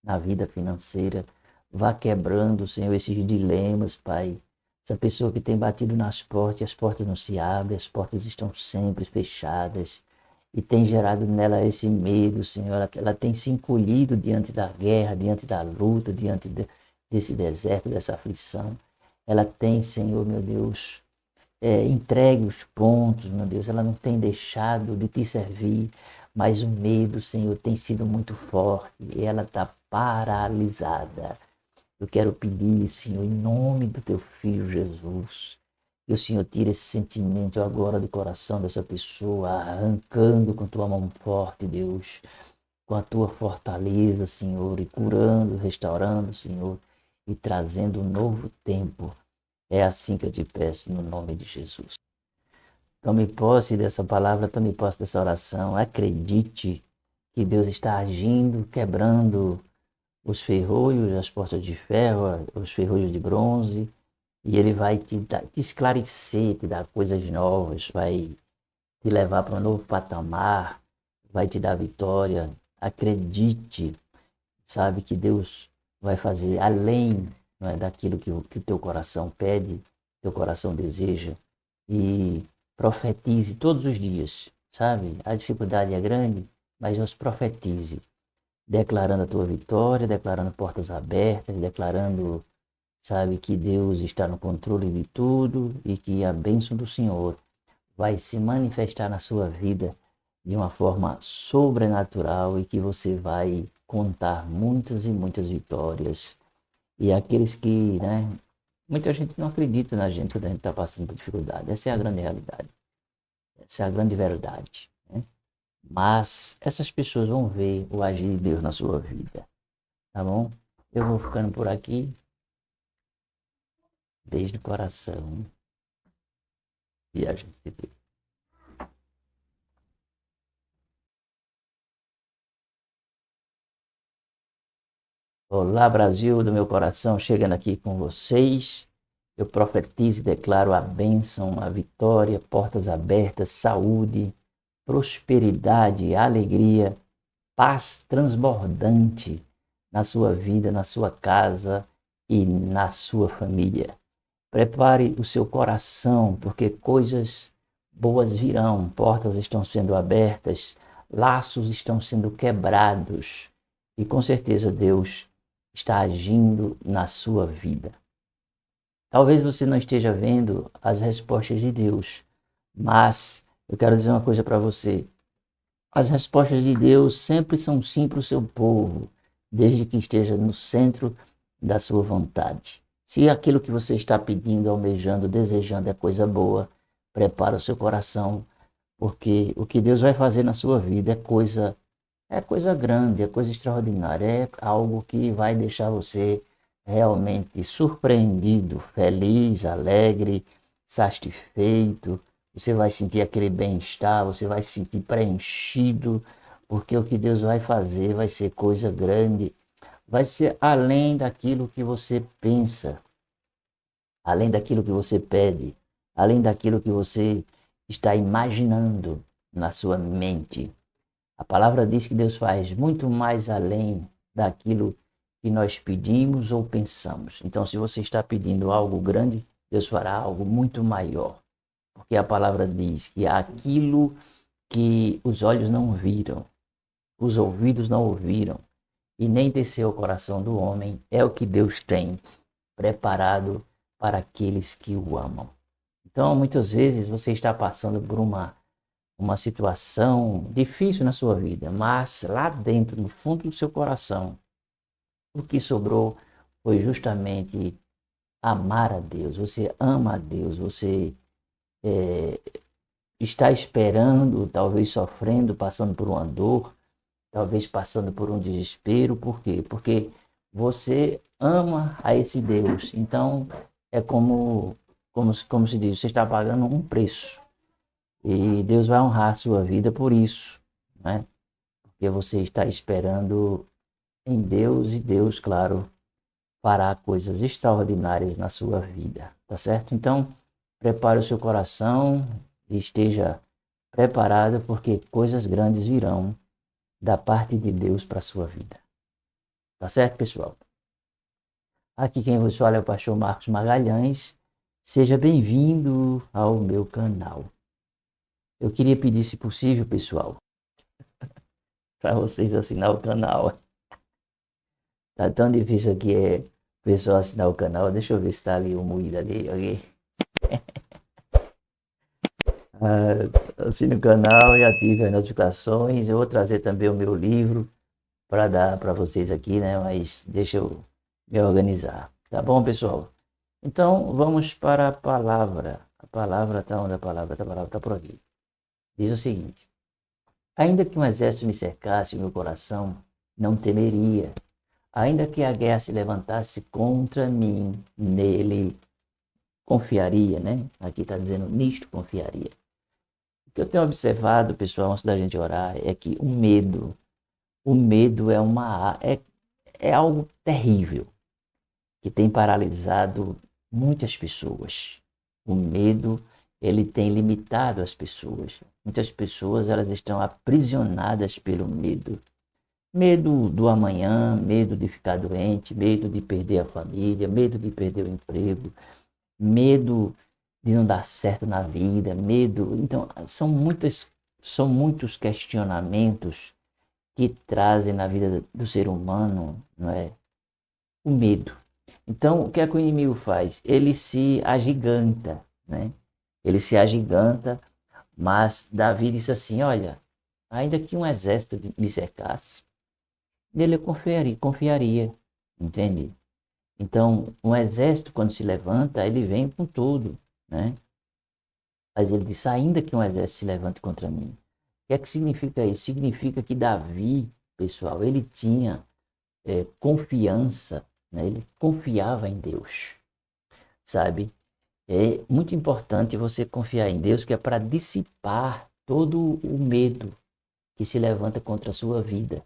na vida financeira. Vá quebrando, Senhor, esses dilemas, Pai. Essa pessoa que tem batido nas portas, as portas não se abrem, as portas estão sempre fechadas. E tem gerado nela esse medo, Senhor. Ela tem se encolhido diante da guerra, diante da luta, desse deserto, dessa aflição. Ela tem, Senhor, meu Deus, entregue os pontos, meu Deus. Ela não tem deixado de te servir, mas o medo, Senhor, tem sido muito forte e ela está paralisada. Eu quero pedir, Senhor, em nome do teu Filho Jesus, que o Senhor tire esse sentimento agora do coração dessa pessoa, arrancando com tua mão forte, Deus, com a tua fortaleza, Senhor, e curando, restaurando, Senhor, e trazendo um novo tempo. É assim que eu te peço, no nome de Jesus. Tome posse dessa palavra, tome posse dessa oração. Acredite que Deus está agindo, quebrando os ferrolhos, as portas de ferro, os ferrolhos de bronze, e Ele vai te esclarecer, te dar coisas novas, vai te levar para um novo patamar, vai te dar vitória. Acredite, sabe que Deus vai fazer além, não é, daquilo que o teu coração pede, teu coração deseja, e profetize todos os dias, sabe? A dificuldade é grande, mas nos profetize, declarando a tua vitória, declarando portas abertas, declarando, sabe, que Deus está no controle de tudo e que a bênção do Senhor vai se manifestar na sua vida de uma forma sobrenatural e que você vai contar muitas e muitas vitórias. E aqueles que, né, muita gente não acredita na gente quando a gente está passando por dificuldade. Essa é a grande realidade. Essa é a grande verdade. Né? Mas essas pessoas vão ver o agir de Deus na sua vida. Tá bom? Eu vou ficando por aqui. Beijo no coração. E a gente se vê. Olá, Brasil do meu coração, chegando aqui com vocês. Eu profetizo e declaro a bênção, a vitória, portas abertas, saúde, prosperidade, alegria, paz transbordante na sua vida, na sua casa e na sua família. Prepare o seu coração, porque coisas boas virão, portas estão sendo abertas, laços estão sendo quebrados e com certeza Deus está agindo na sua vida. Talvez você não esteja vendo as respostas de Deus, mas eu quero dizer uma coisa para você. As respostas de Deus sempre são sim para o seu povo, desde que esteja no centro da sua vontade. Se aquilo que você está pedindo, almejando, desejando é coisa boa, prepara o seu coração, porque o que Deus vai fazer na sua vida é coisa grande, é coisa extraordinária, é algo que vai deixar você realmente surpreendido, feliz, alegre, satisfeito. Você vai sentir aquele bem-estar, você vai se sentir preenchido, porque o que Deus vai fazer vai ser coisa grande, vai ser além daquilo que você pensa, além daquilo que você pede, além daquilo que você está imaginando na sua mente. A palavra diz que Deus faz muito mais além daquilo que nós pedimos ou pensamos. Então, se você está pedindo algo grande, Deus fará algo muito maior. Porque a palavra diz que aquilo que os olhos não viram, os ouvidos não ouviram, e nem desceu ao coração do homem, é o que Deus tem preparado para aqueles que o amam. Então, muitas vezes você está passando por uma situação difícil na sua vida, mas lá dentro, no fundo do seu coração, o que sobrou foi justamente amar a Deus. Você ama a Deus, você está esperando, talvez sofrendo, passando por uma dor, talvez passando por um desespero. Por quê? Porque você ama a esse Deus. Então, é como se diz, você está pagando um preço. E Deus vai honrar a sua vida por isso, né? Porque você está esperando em Deus e Deus, claro, fará coisas extraordinárias na sua vida, tá certo? Então, prepare o seu coração e esteja preparado, porque coisas grandes virão da parte de Deus para a sua vida. Tá certo, pessoal? Aqui quem vos fala é o pastor Marcos Magalhães. Seja bem-vindo ao meu canal. Eu queria pedir, se possível, pessoal, para vocês assinar o canal. Tá tão difícil aqui o pessoal assinar o canal. Deixa eu ver se tá ali o moído ali. Okay? Assine o canal e ative as notificações. Eu vou trazer também o meu livro para dar para vocês aqui, né? Mas deixa eu me organizar. Tá bom, pessoal? Então, vamos para a palavra. A palavra está onde? A palavra está por aqui. Diz o seguinte: ainda que um exército me cercasse, o meu coração não temeria. Ainda que a guerra se levantasse contra mim, nele confiaria, né? Aqui está dizendo, nisto confiaria. O que eu tenho observado, pessoal, antes da gente orar, é que o medo é algo terrível que tem paralisado muitas pessoas. O medo, ele tem limitado as pessoas. Muitas pessoas, elas estão aprisionadas pelo medo. Medo do amanhã, medo de ficar doente, medo de perder a família, medo de perder o emprego, medo de não dar certo na vida, medo. Então, são muitos questionamentos que trazem na vida do ser humano, não é? O medo. Então, o que é que o inimigo faz? Ele se agiganta, né? Ele se agiganta, mas Davi disse assim: olha, ainda que um exército me cercasse, nele eu confiaria, entende? Então, um exército, quando se levanta, ele vem com tudo, né? Mas ele disse, ainda que um exército se levante contra mim. O que é que significa isso? Significa que Davi, pessoal, ele tinha confiança, né? Ele confiava em Deus, sabe? É muito importante você confiar em Deus, que é para dissipar todo o medo que se levanta contra a sua vida.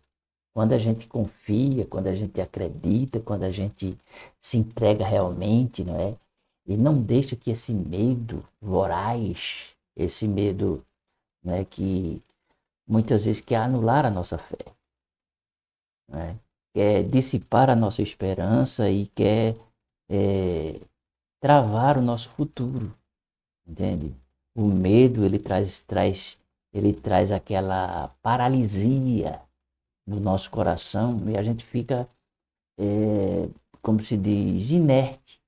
Quando a gente confia, quando a gente acredita, quando a gente se entrega realmente, não é? E não deixa que esse medo voraz, esse medo, né, que muitas vezes quer anular a nossa fé, né? Quer dissipar a nossa esperança e quer travar o nosso futuro, entende? O medo, ele traz aquela paralisia no nosso coração e a gente fica, como se diz, inerte,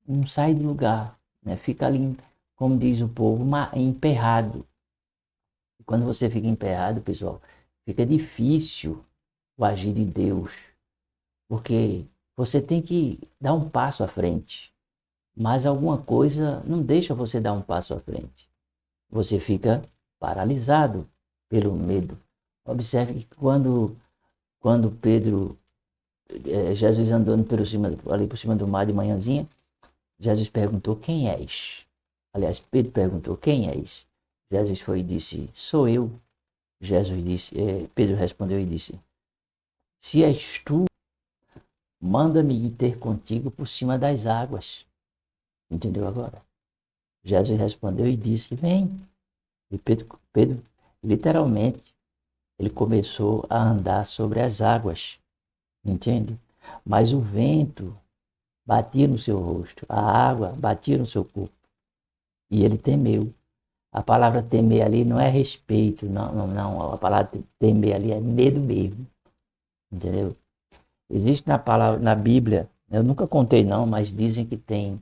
não sai do lugar, né? Fica ali, como diz o povo, emperrado. E quando você fica emperrado, pessoal, fica difícil o agir de Deus, porque você tem que dar um passo à frente, mas alguma coisa não deixa você dar um passo à frente. Você fica paralisado pelo medo. Observe que quando Pedro, Jesus andando ali por cima do mar de manhãzinha, Jesus perguntou: quem és? Aliás, Pedro perguntou: quem és? Jesus foi e disse: sou eu. Pedro respondeu e disse: se és tu, manda-me ir ter contigo por cima das águas. Entendeu agora? Jesus respondeu e disse: vem. E Pedro literalmente, ele começou a andar sobre as águas, entende? Mas o vento batia no seu rosto, a água batia no seu corpo e ele temeu. A palavra temer ali não é respeito, não. A palavra temer ali é medo mesmo, entendeu? Existe na Bíblia, eu nunca contei não, mas dizem que tem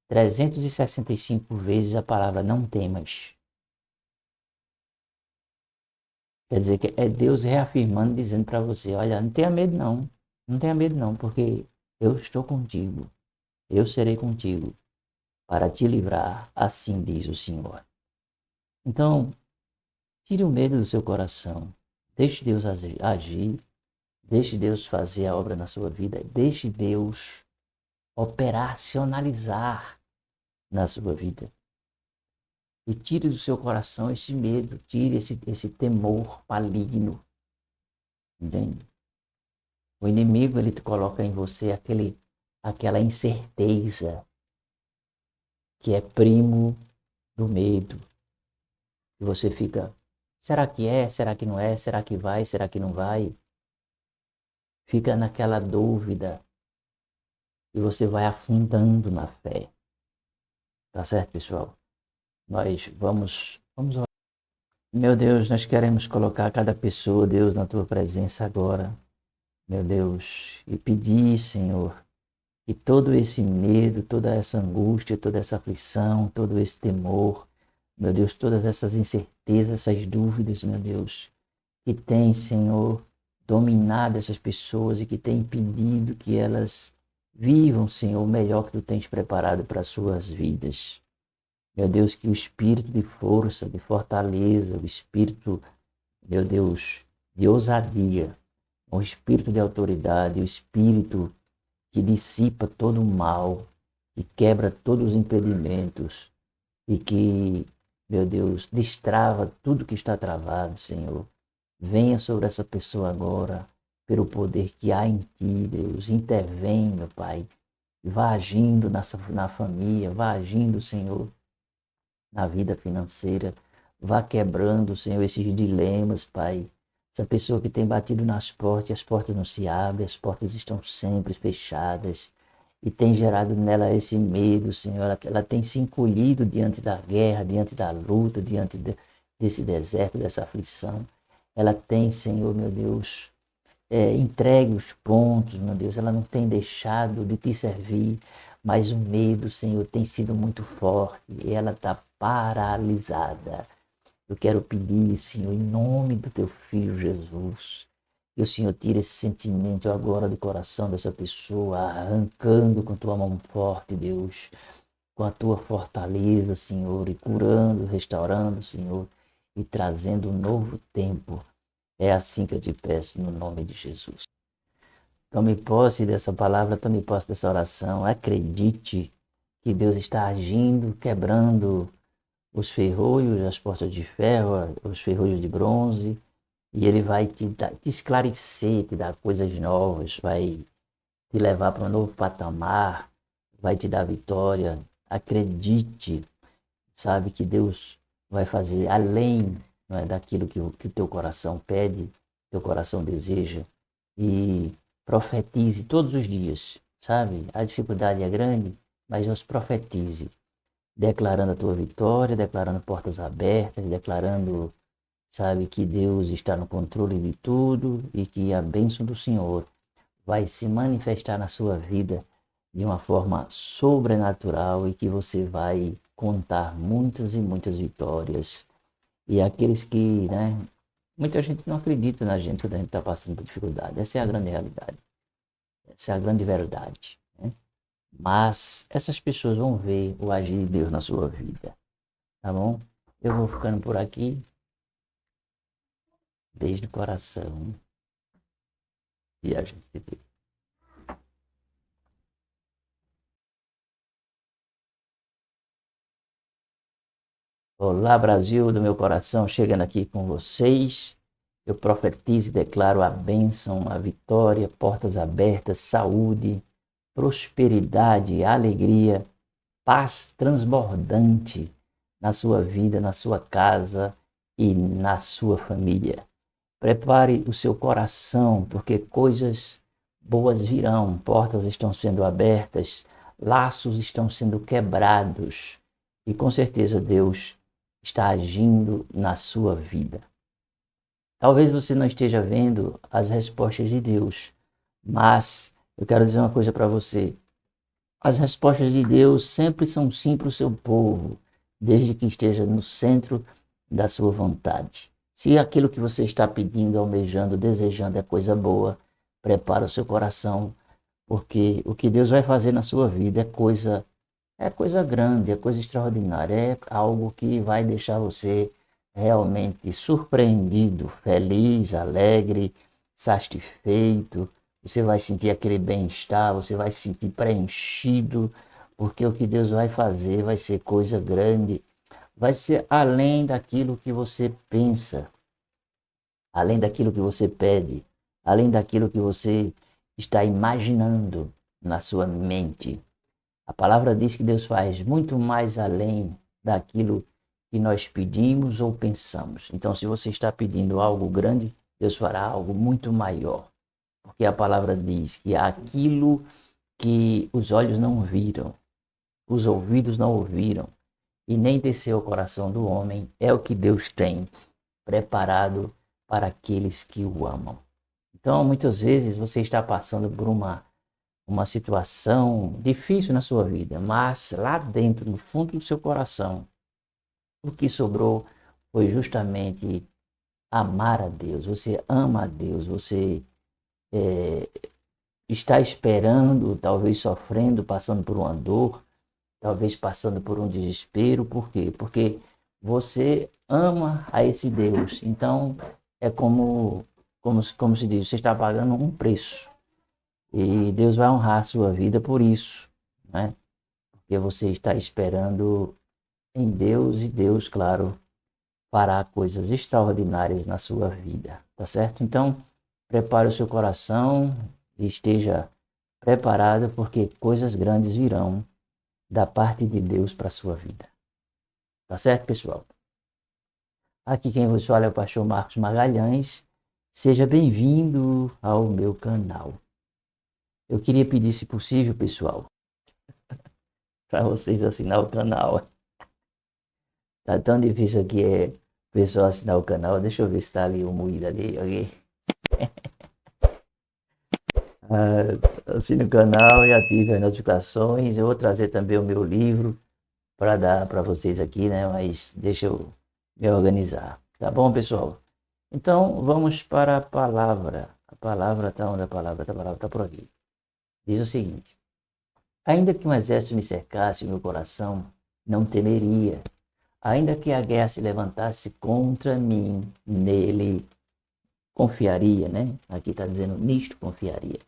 365 vezes a palavra não temas. Quer dizer que é Deus reafirmando, dizendo para você: olha, não tenha medo não, não tenha medo não, porque eu estou contigo, eu serei contigo para te livrar, assim diz o Senhor. Então, tire o medo do seu coração, deixe Deus agir, deixe Deus fazer a obra na sua vida, deixe Deus operacionalizar na sua vida. E tire do seu coração esse medo, tire esse temor maligno, entende? O inimigo, ele coloca em você aquela incerteza que é primo do medo. E você fica: será que é? Será que não é? Será que vai? Será que não vai? Fica naquela dúvida e você vai afundando na fé. Tá certo, pessoal? Nós vamos orar. Meu Deus, nós queremos colocar cada pessoa, Deus, na tua presença agora, meu Deus, e pedir, Senhor, que todo esse medo, toda essa angústia, toda essa aflição, todo esse temor, meu Deus, todas essas incertezas, essas dúvidas, meu Deus, que tem, Senhor, dominado essas pessoas e que tem impedido que elas vivam, Senhor, o melhor que tu tens preparado para as suas vidas. Meu Deus, que o espírito de força, de fortaleza, o espírito, meu Deus, de ousadia, o espírito de autoridade, o espírito que dissipa todo o mal, que quebra todos os impedimentos e que, meu Deus, destrava tudo que está travado, Senhor. Venha sobre essa pessoa agora, pelo poder que há em ti, Deus. Intervém, meu Pai. Vá agindo na família, vá agindo, Senhor, na vida financeira. Vá quebrando, Senhor, esses dilemas, Pai. Essa pessoa que tem batido nas portas, as portas não se abrem, as portas estão sempre fechadas. E tem gerado nela esse medo, Senhor. Ela tem se encolhido diante da guerra, diante da luta, desse deserto, dessa aflição. Ela tem, Senhor, meu Deus, entregue os pontos, meu Deus. Ela não tem deixado de te servir, mas o medo, Senhor, tem sido muito forte e ela está paralisada. Eu quero pedir, Senhor, em nome do teu Filho Jesus, que o Senhor tire esse sentimento agora do coração dessa pessoa, arrancando com tua mão forte, Deus, com a tua fortaleza, Senhor, e curando, restaurando, Senhor, e trazendo um novo tempo. É assim que eu te peço, no nome de Jesus. Tome posse dessa palavra, tome posse dessa oração. Acredite que Deus está agindo, quebrando os ferrolhos, as portas de ferro, os ferrolhos de bronze, e Ele vai te esclarecer, te dar coisas novas, vai te levar para um novo patamar, vai te dar vitória. Acredite, sabe que Deus vai fazer além, não é, daquilo que o teu coração pede, teu coração deseja, e profetize todos os dias, sabe? A dificuldade é grande, mas nos profetize. declarando a tua vitória, declarando portas abertas, declarando, sabe, que Deus está no controle de tudo e que a bênção do Senhor vai se manifestar na sua vida de uma forma sobrenatural e que você vai contar muitas e muitas vitórias. E aqueles que, né, muita gente não acredita na gente quando a gente está passando por dificuldade. Essa é a grande realidade. Essa é a grande verdade, né? Mas essas pessoas vão ver o agir de Deus na sua vida, tá bom? Eu vou ficando por aqui. Beijo no coração. E a gente se vê. Olá, Brasil do meu coração, chegando aqui com vocês. Eu profetizo e declaro a bênção, a vitória, portas abertas, saúde, prosperidade, alegria, paz transbordante na sua vida, na sua casa e na sua família. Prepare o seu coração, porque coisas boas virão, portas estão sendo abertas, laços estão sendo quebrados e com certeza Deus está agindo na sua vida. Talvez você não esteja vendo as respostas de Deus, mas eu quero dizer uma coisa para você. As respostas de Deus sempre são sim para o seu povo, desde que esteja no centro da sua vontade. Se aquilo que você está pedindo, almejando, desejando é coisa boa, prepara o seu coração, porque o que Deus vai fazer na sua vida é coisa grande, é coisa extraordinária, é algo que vai deixar você realmente surpreendido, feliz, alegre, satisfeito. Você vai sentir aquele bem-estar, você vai se sentir preenchido, porque o que Deus vai fazer vai ser coisa grande, vai ser além daquilo que você pensa, além daquilo que você pede, além daquilo que você está imaginando na sua mente. A palavra diz que Deus faz muito mais além daquilo que nós pedimos ou pensamos. Então, se você está pedindo algo grande, Deus fará algo muito maior. Porque a palavra diz que aquilo que os olhos não viram, os ouvidos não ouviram, e nem desceu ao coração do homem, é o que Deus tem preparado para aqueles que o amam. Então, muitas vezes você está passando por uma situação difícil na sua vida, mas lá dentro, no fundo do seu coração, o que sobrou foi justamente amar a Deus. Você ama a Deus, você está esperando, talvez sofrendo, passando por uma dor, talvez passando por um desespero. Por quê? Porque você ama a esse Deus. Então, é como se diz, você está pagando um preço. E Deus vai honrar a sua vida por isso, né? Porque você está esperando em Deus e Deus, claro, fará coisas extraordinárias na sua vida, tá certo? Então, prepare o seu coração e esteja preparado, porque coisas grandes virão da parte de Deus para a sua vida. Tá certo, pessoal? Aqui quem vos fala é o pastor Marcos Magalhães. Seja bem-vindo ao meu canal. Eu queria pedir, se possível, pessoal, para vocês assinar o canal. Tá tão difícil aqui o pessoal assinar o canal. Deixa eu ver se está ali o moído ali. Okay? Assine o canal e ative as notificações. Eu vou trazer também o meu livro para dar para vocês aqui, né? Mas deixa eu me organizar. Tá bom, pessoal? Então, vamos para a palavra. A palavra está onde a palavra? A palavra está por aqui. Diz o seguinte: ainda que um exército me cercasse, o meu coração não temeria. Ainda que a guerra se levantasse contra mim, nele confiaria, né? Aqui está dizendo, nisto confiaria.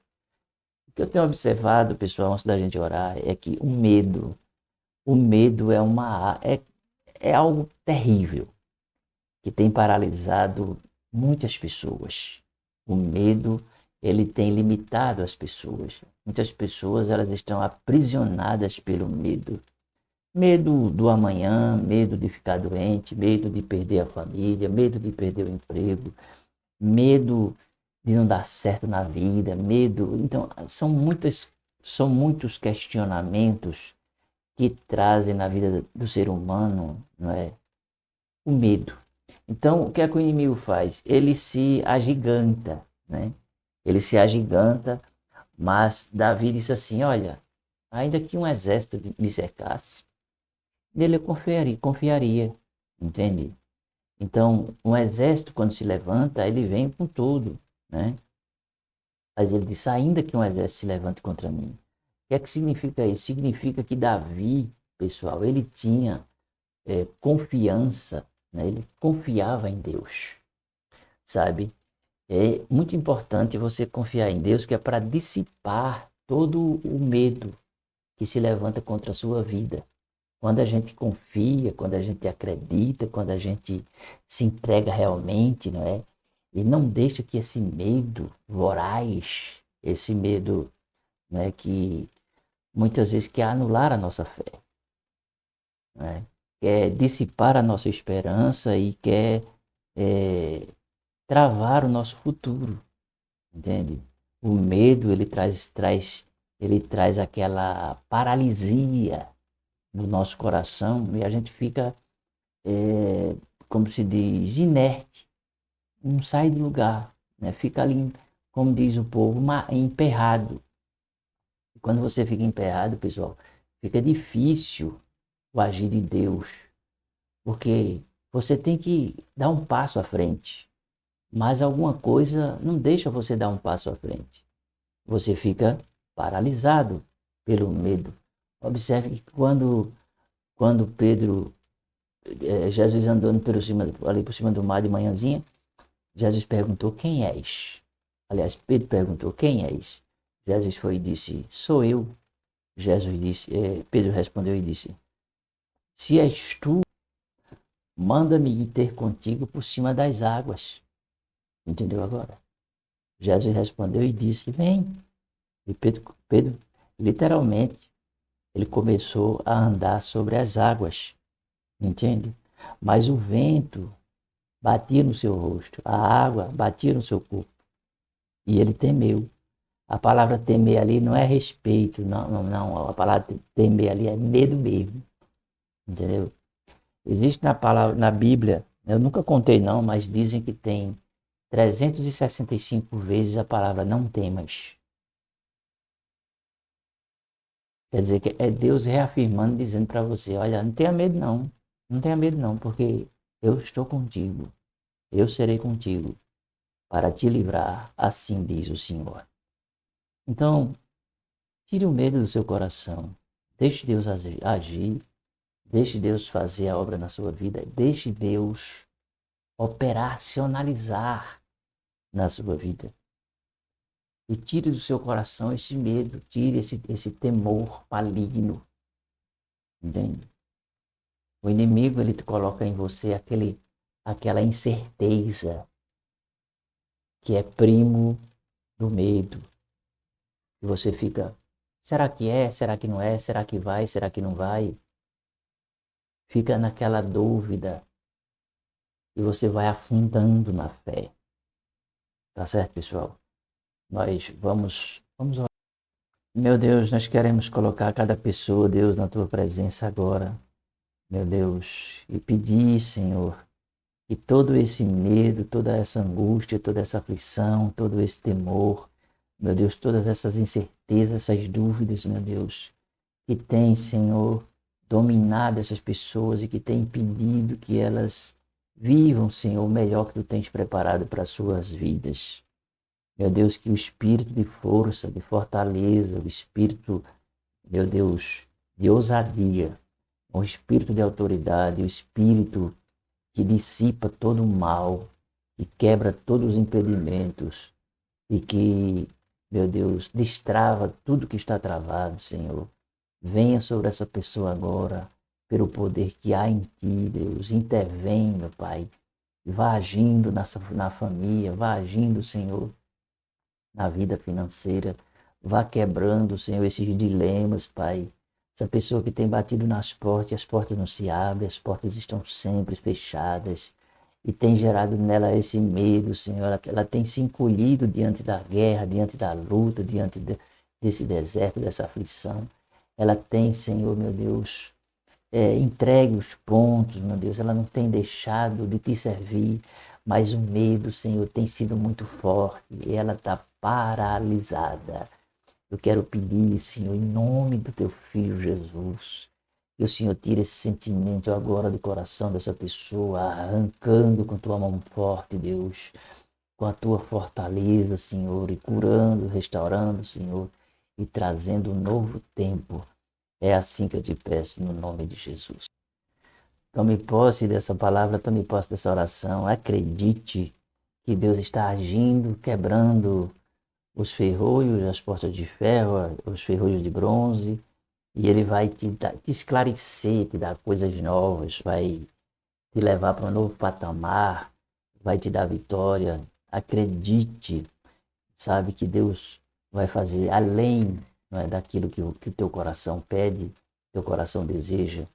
O que eu tenho observado, pessoal, antes da gente orar, é que o medo é algo terrível, que tem paralisado muitas pessoas. O medo, ele tem limitado as pessoas. Muitas pessoas, elas estão aprisionadas pelo medo. Medo do amanhã, medo de ficar doente, medo de perder a família, medo de perder o emprego, medo de não dar certo na vida, medo. Então, são muitos questionamentos que trazem na vida do ser humano, não é? O medo. Então, o que é que o inimigo faz? Ele se agiganta, né? Ele se agiganta, mas Davi disse assim, olha, ainda que um exército me cercasse, nele eu confiaria, entende? Então, um exército, quando se levanta, ele vem com tudo, né? Mas ele disse, ainda que um exército se levante contra mim. O que é que significa isso? Significa que Davi, pessoal, ele tinha confiança, né? Ele confiava em Deus, sabe? É muito importante você confiar em Deus, que é para dissipar todo o medo que se levanta contra a sua vida. Quando a gente confia, quando a gente acredita, quando a gente se entrega realmente, não é? E não deixa que esse medo voraz, esse medo, né, que muitas vezes quer anular a nossa fé, né? Quer dissipar a nossa esperança e quer é, travar o nosso futuro, entende? O medo, ele traz aquela paralisia no nosso coração e a gente fica, como se diz, inerte, não sai do lugar, né? Fica ali, como diz o povo, emperrado. E quando você fica emperrado, pessoal, fica difícil o agir de Deus, porque você tem que dar um passo à frente, mas alguma coisa não deixa você dar um passo à frente. Você fica paralisado pelo medo. Observe que quando Pedro, Jesus andando ali por cima do mar de manhãzinha, Jesus perguntou, quem és? Aliás, Pedro perguntou, quem és? Jesus foi e disse, sou eu. Pedro respondeu e disse, se és tu, manda-me ir ter contigo por cima das águas. Entendeu agora? Jesus respondeu e disse, vem. E Pedro literalmente, ele começou a andar sobre as águas, entende? Mas o vento batia no seu rosto, a água batia no seu corpo, e ele temeu. A palavra temer ali não é respeito, não. A palavra temer ali é medo mesmo, entendeu? Existe na Bíblia, eu nunca contei não, mas dizem que tem 365 vezes a palavra não temas. Quer dizer que é Deus reafirmando, dizendo para você, olha, não tenha medo não, não tenha medo não, porque eu estou contigo, eu serei contigo para te livrar, assim diz o Senhor. Então, tire o medo do seu coração, deixe Deus agir, deixe Deus fazer a obra na sua vida, deixe Deus operacionalizar na sua vida. E tire do seu coração esse medo, tire esse temor maligno, entende? O inimigo, ele te coloca em você aquela incerteza que é primo do medo. E você fica, será que é? Será que não é? Será que vai? Será que não vai? Fica naquela dúvida e você vai afundando na fé. Tá certo, pessoal? Nós vamos orar. Meu Deus, nós queremos colocar cada pessoa, Deus, na tua presença agora, meu Deus, e pedir, Senhor, que todo esse medo, toda essa angústia, toda essa aflição, todo esse temor, meu Deus, todas essas incertezas, essas dúvidas, meu Deus, que tem, Senhor, dominado essas pessoas e que tem impedido que elas vivam, Senhor, o melhor que tu tens preparado para as suas vidas. Meu Deus, que o espírito de força, de fortaleza, o espírito, meu Deus, de ousadia, o espírito de autoridade, o espírito que dissipa todo o mal, que quebra todos os impedimentos e que, meu Deus, destrava tudo que está travado, Senhor. Venha sobre essa pessoa agora, pelo poder que há em ti, Deus. Intervém, meu Pai. Vá agindo na família, vá agindo, Senhor, na vida financeira. Vá quebrando, Senhor, esses dilemas, Pai. Essa pessoa que tem batido nas portas, as portas não se abrem, as portas estão sempre fechadas. E tem gerado nela esse medo, Senhor. Ela tem se encolhido diante da guerra, diante da luta, desse deserto, dessa aflição. ela tem, Senhor, meu Deus, entregue os pontos, meu Deus, ela não tem deixado de te servir, mas o medo, Senhor, tem sido muito forte e ela está paralisada. Eu quero pedir, Senhor, em nome do teu Filho Jesus, que o Senhor tire esse sentimento agora do coração dessa pessoa, arrancando com tua mão forte, Deus, com a tua fortaleza, Senhor, e curando, restaurando, Senhor, e trazendo um novo tempo. É assim que eu te peço, no nome de Jesus. Tome posse dessa palavra, tome posse dessa oração. Acredite que Deus está agindo, quebrando os ferrolhos, as portas de ferro, os ferrolhos de bronze, e Ele vai te esclarecer, te dar coisas novas, vai te levar para um novo patamar, vai te dar vitória. Acredite, sabe que Deus vai fazer além, não é, daquilo que o teu coração pede, teu coração deseja,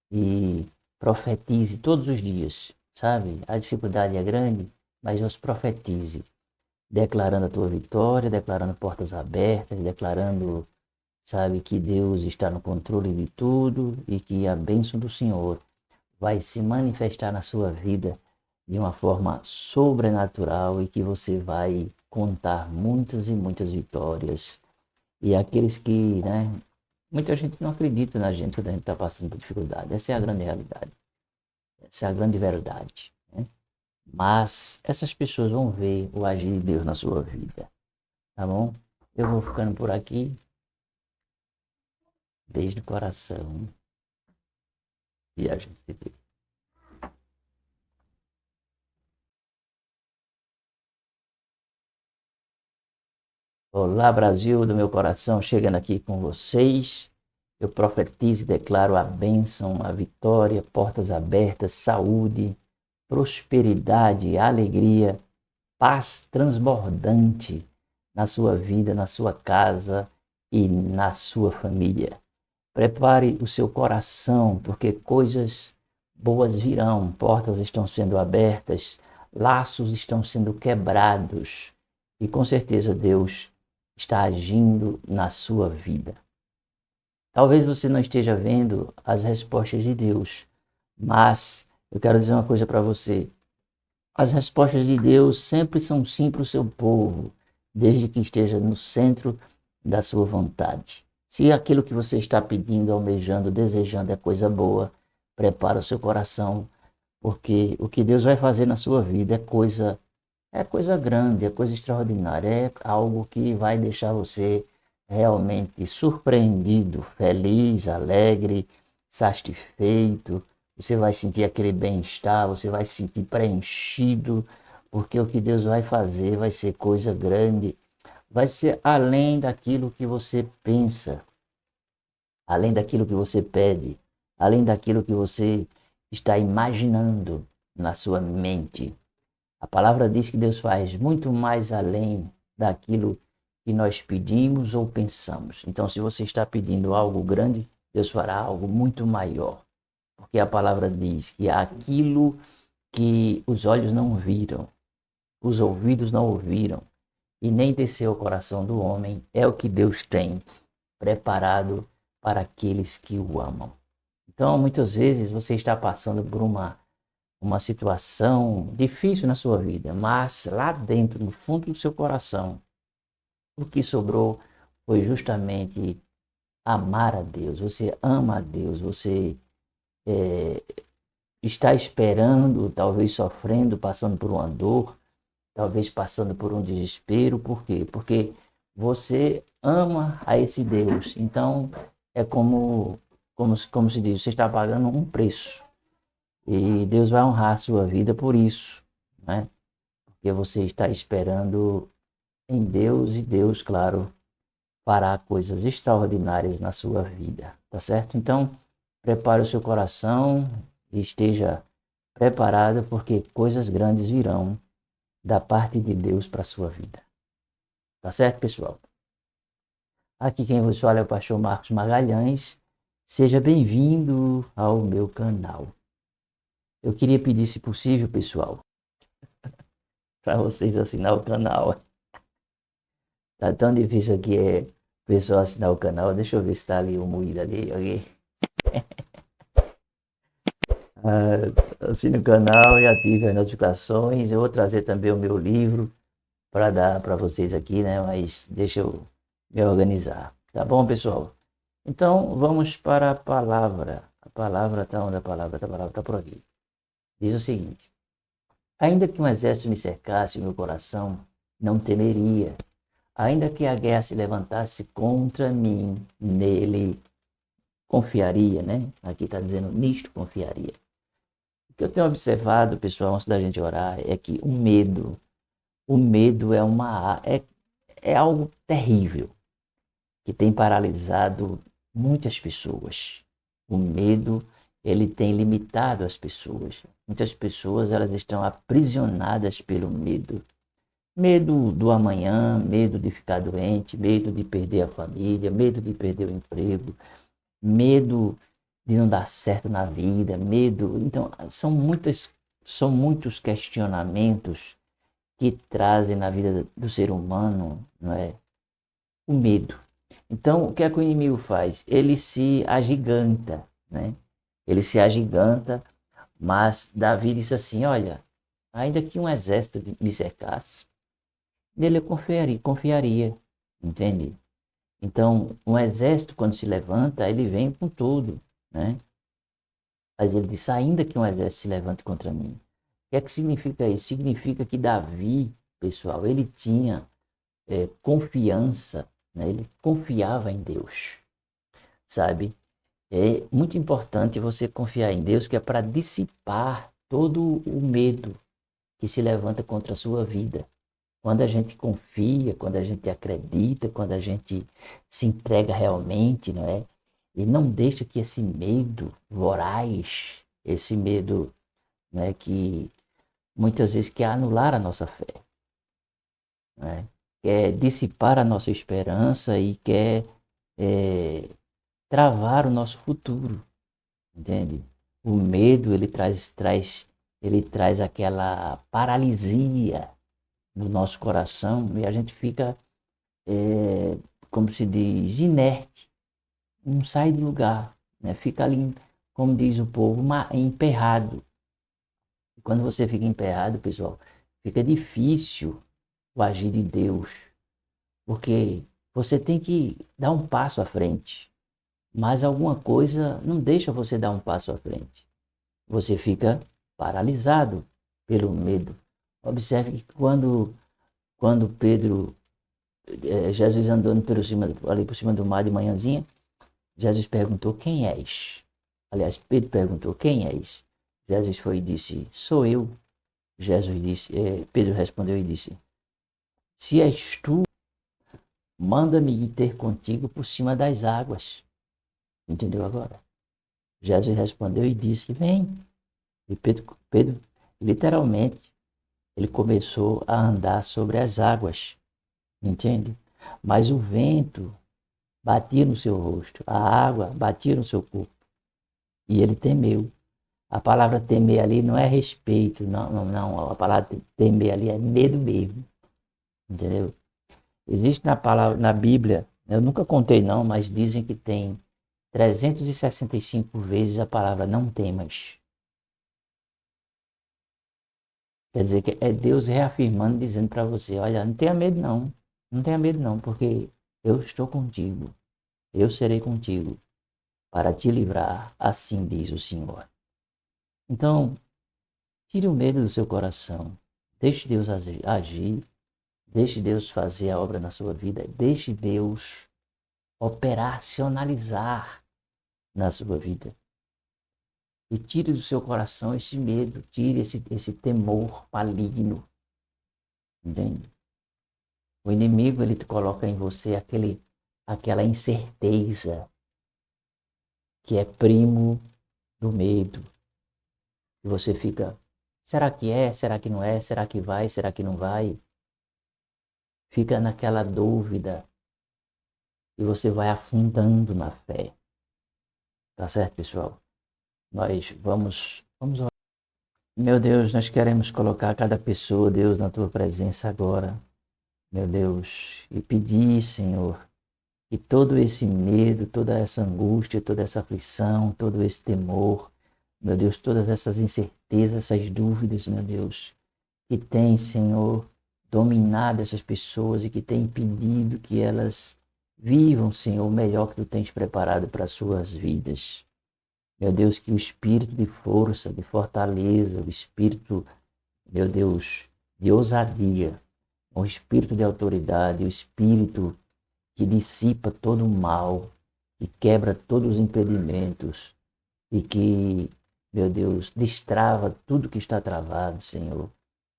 e profetize todos os dias, sabe? A dificuldade é grande, mas Deus profetize, declarando a tua vitória, declarando portas abertas, declarando, sabe, que Deus está no controle de tudo e que a bênção do Senhor vai se manifestar na sua vida de uma forma sobrenatural e que você vai contar muitas e muitas vitórias. E aqueles que, né, muita gente não acredita na gente quando a gente está passando por dificuldade. Essa é a grande realidade. Essa é a grande verdade, né? Mas essas pessoas vão ver o agir de Deus na sua vida, tá bom? Eu vou ficando por aqui. Beijo no coração. E a gente se vê. Olá, Brasil do meu coração, chegando aqui com vocês. Eu profetizo e declaro a bênção, a vitória, portas abertas, saúde, prosperidade, alegria, paz transbordante na sua vida, na sua casa e na sua família. Prepare o seu coração, porque coisas boas virão, portas estão sendo abertas, laços estão sendo quebrados e com certeza Deus está agindo na sua vida. Talvez você não esteja vendo as respostas de Deus, mas eu quero dizer uma coisa para você. As respostas de Deus sempre são sim para o seu povo, desde que esteja no centro da sua vontade. Se aquilo que você está pedindo, almejando, desejando é coisa boa, prepara o seu coração, porque o que Deus vai fazer na sua vida é coisa grande, é coisa extraordinária, é algo que vai deixar você realmente surpreendido, feliz, alegre, satisfeito. Você vai sentir aquele bem-estar, você vai se sentir preenchido, porque o que Deus vai fazer vai ser coisa grande, vai ser além daquilo que você pensa, além daquilo que você pede, além daquilo que você está imaginando na sua mente. A palavra diz que Deus faz muito mais além daquilo que nós pedimos ou pensamos. Então, se você está pedindo algo grande, Deus fará algo muito maior. Porque a palavra diz que aquilo que os olhos não viram, os ouvidos não ouviram, e nem desceu ao coração do homem, é o que Deus tem preparado para aqueles que o amam. Então, muitas vezes você está passando por uma situação difícil na sua vida, mas lá dentro, no fundo do seu coração, o que sobrou foi justamente amar a Deus. Você ama a Deus, você está esperando, talvez sofrendo, passando por uma dor, talvez passando por um desespero. Por quê? Porque você ama a esse Deus. Então, é como se diz, você está pagando um preço. E Deus vai honrar a sua vida por isso, né? Porque você está esperando em Deus e Deus, claro, fará coisas extraordinárias na sua vida, tá certo? Então, prepare o seu coração e esteja preparado, porque coisas grandes virão da parte de Deus para a sua vida. Tá certo, pessoal? Aqui quem vos fala é o pastor Marcos Magalhães. Seja bem-vindo ao meu canal. Eu queria pedir, se possível, pessoal, para vocês assinar o canal. Tá tão difícil aqui pessoal assinar o canal. Deixa eu ver se tá ali o moído ali. Ok? Assine o canal e ative as notificações. Eu vou trazer também o meu livro para dar para vocês aqui, né? Mas deixa eu me organizar. Tá bom, pessoal? Então, vamos para a palavra. A palavra está onde a palavra? A palavra está por aqui. Diz o seguinte: ainda que um exército me cercasse, meu coração não temeria. Ainda que a guerra se levantasse contra mim, nele confiaria, né? Aqui está dizendo, nisto confiaria. O que eu tenho observado, pessoal, antes da gente orar, é que o medo é algo terrível, que tem paralisado muitas pessoas. O medo, ele tem limitado as pessoas. Muitas pessoas, elas estão aprisionadas pelo medo. Medo do amanhã, medo de ficar doente, medo de perder a família, medo de perder o emprego, medo de não dar certo na vida, medo. Então, são muitos questionamentos que trazem na vida do ser humano, não é? O medo. Então, o que é que o inimigo faz? Ele se agiganta, né? Ele se agiganta, mas Davi disse assim: olha, ainda que um exército me cercasse, nele eu confiaria, entende? Então, um exército, quando se levanta, ele vem com tudo, né? Mas ele disse, ainda que um exército se levante contra mim. O que é que significa isso? Significa que Davi, pessoal, ele tinha confiança, né? Ele confiava em Deus, sabe? É muito importante você confiar em Deus, que é para dissipar todo o medo que se levanta contra a sua vida. Quando a gente confia, quando a gente acredita, quando a gente se entrega realmente, não é? E não deixa que esse medo voraz, esse medo, né, que muitas vezes quer anular a nossa fé, né? Quer dissipar a nossa esperança e quer é, travar o nosso futuro, entende? O medo, ele traz aquela paralisia no nosso coração e a gente fica, como se diz, inerte, não sai do lugar, né? Fica ali, como diz o povo, emperrado. E quando você fica emperrado, pessoal, fica difícil o agir de Deus, porque você tem que dar um passo à frente, mas alguma coisa não deixa você dar um passo à frente. Você fica paralisado pelo medo. Observe que quando Pedro, Jesus andando ali por cima do mar de manhãzinha, Jesus perguntou, quem és? Aliás, Pedro perguntou, quem és? Jesus foi e disse, sou eu. Pedro respondeu e disse, se és tu, manda-me ir ter contigo por cima das águas. Entendeu agora? Jesus respondeu e disse, vem. E Pedro literalmente, ele começou a andar sobre as águas, entende? Mas o vento batia no seu rosto, a água batia no seu corpo, e ele temeu. A palavra temer ali não é respeito, não. A palavra temer ali é medo mesmo, entendeu? Existe na Bíblia, eu nunca contei não, mas dizem que tem 365 vezes a palavra não temas. Quer dizer que é Deus reafirmando, dizendo para você, olha, não tenha medo não, não tenha medo não, porque eu estou contigo, eu serei contigo para te livrar, assim diz o Senhor. Então, tire o medo do seu coração, deixe Deus agir, deixe Deus fazer a obra na sua vida, deixe Deus operacionalizar na sua vida. E tire do seu coração esse medo, tire esse temor maligno, entende? O inimigo, ele te coloca em você aquela incerteza que é primo do medo. E você fica, será que é? Será que não é? Será que vai? Será que não vai? Fica naquela dúvida e você vai afundando na fé. Tá certo, pessoal? Nós vamos orar. Meu Deus, nós queremos colocar cada pessoa, Deus, na tua presença agora, meu Deus, e pedir, Senhor, que todo esse medo, toda essa angústia, toda essa aflição, todo esse temor, meu Deus, todas essas incertezas, essas dúvidas, meu Deus, que tem, Senhor, dominado essas pessoas e que tem impedido que elas vivam, Senhor, o melhor que Tu tens preparado para as suas vidas. Meu Deus, que o espírito de força, de fortaleza, o espírito, meu Deus, de ousadia, o espírito de autoridade, o espírito que dissipa todo o mal, que quebra todos os impedimentos e que, meu Deus, destrava tudo que está travado, Senhor.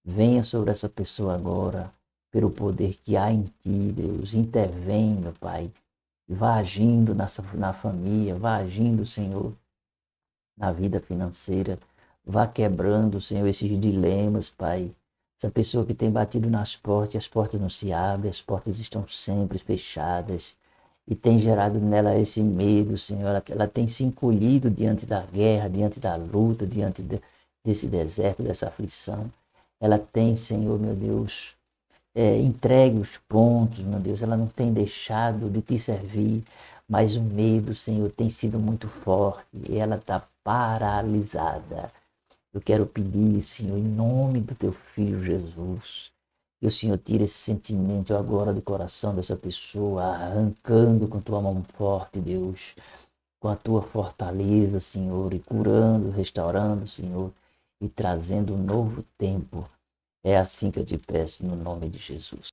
Venha sobre essa pessoa agora, pelo poder que há em Ti, Deus. Intervém, meu Pai. Vá agindo na família, vá agindo, Senhor, na vida financeira. Vá quebrando, Senhor, esses dilemas, Pai. Essa pessoa que tem batido nas portas, as portas não se abrem, as portas estão sempre fechadas. E tem gerado nela esse medo, Senhor. Ela tem se encolhido diante da guerra, diante da luta, desse deserto, dessa aflição. Ela tem, Senhor, meu Deus, entregue os pontos, meu Deus. Ela não tem deixado de te servir, mas o medo, Senhor, tem sido muito forte e ela está paralisada. Eu quero pedir, Senhor, em nome do Teu Filho Jesus, que o Senhor tire esse sentimento agora do coração dessa pessoa, arrancando com Tua mão forte, Deus, com a Tua fortaleza, Senhor, e curando, restaurando, Senhor, e trazendo um novo tempo. É assim que eu te peço, no nome de Jesus.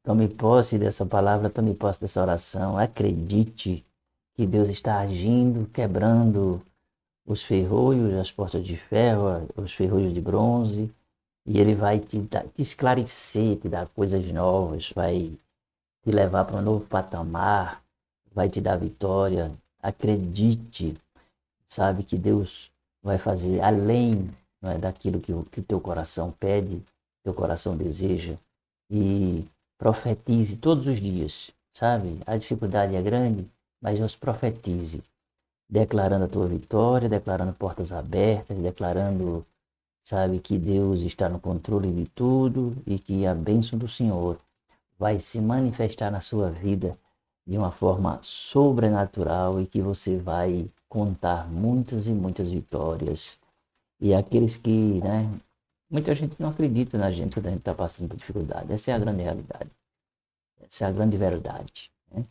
Tome posse dessa palavra, tome posse dessa oração. Acredite que Deus está agindo, quebrando os ferrolhos, as portas de ferro, os ferrolhos de bronze, e Ele vai te esclarecer, te dar coisas novas, vai te levar para um novo patamar, vai te dar vitória. Acredite, sabe que Deus vai fazer além, não é, daquilo que o teu coração pede, teu coração deseja, e profetize todos os dias, sabe? A dificuldade é grande, mas Deus profetize, declarando a tua vitória, declarando portas abertas, declarando, sabe, que Deus está no controle de tudo e que a bênção do Senhor vai se manifestar na sua vida de uma forma sobrenatural e que você vai contar muitas e muitas vitórias. E aqueles que, né, muita gente não acredita na gente quando a gente está passando por dificuldade. Essa é a grande realidade. Essa é a grande verdade, né?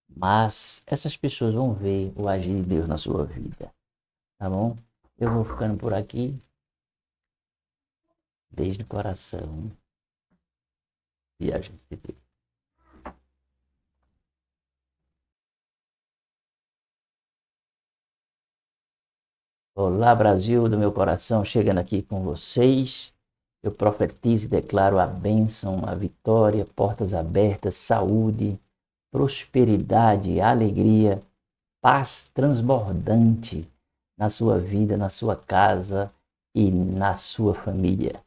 Mas essas pessoas vão ver o agir de Deus na sua vida, tá bom? Eu vou ficando por aqui. Beijo no coração. E a gente se vê. Olá, Brasil do meu coração, chegando aqui com vocês. Eu profetizo e declaro a bênção, a vitória, portas abertas, saúde, prosperidade, alegria, paz transbordante na sua vida, na sua casa e na sua família.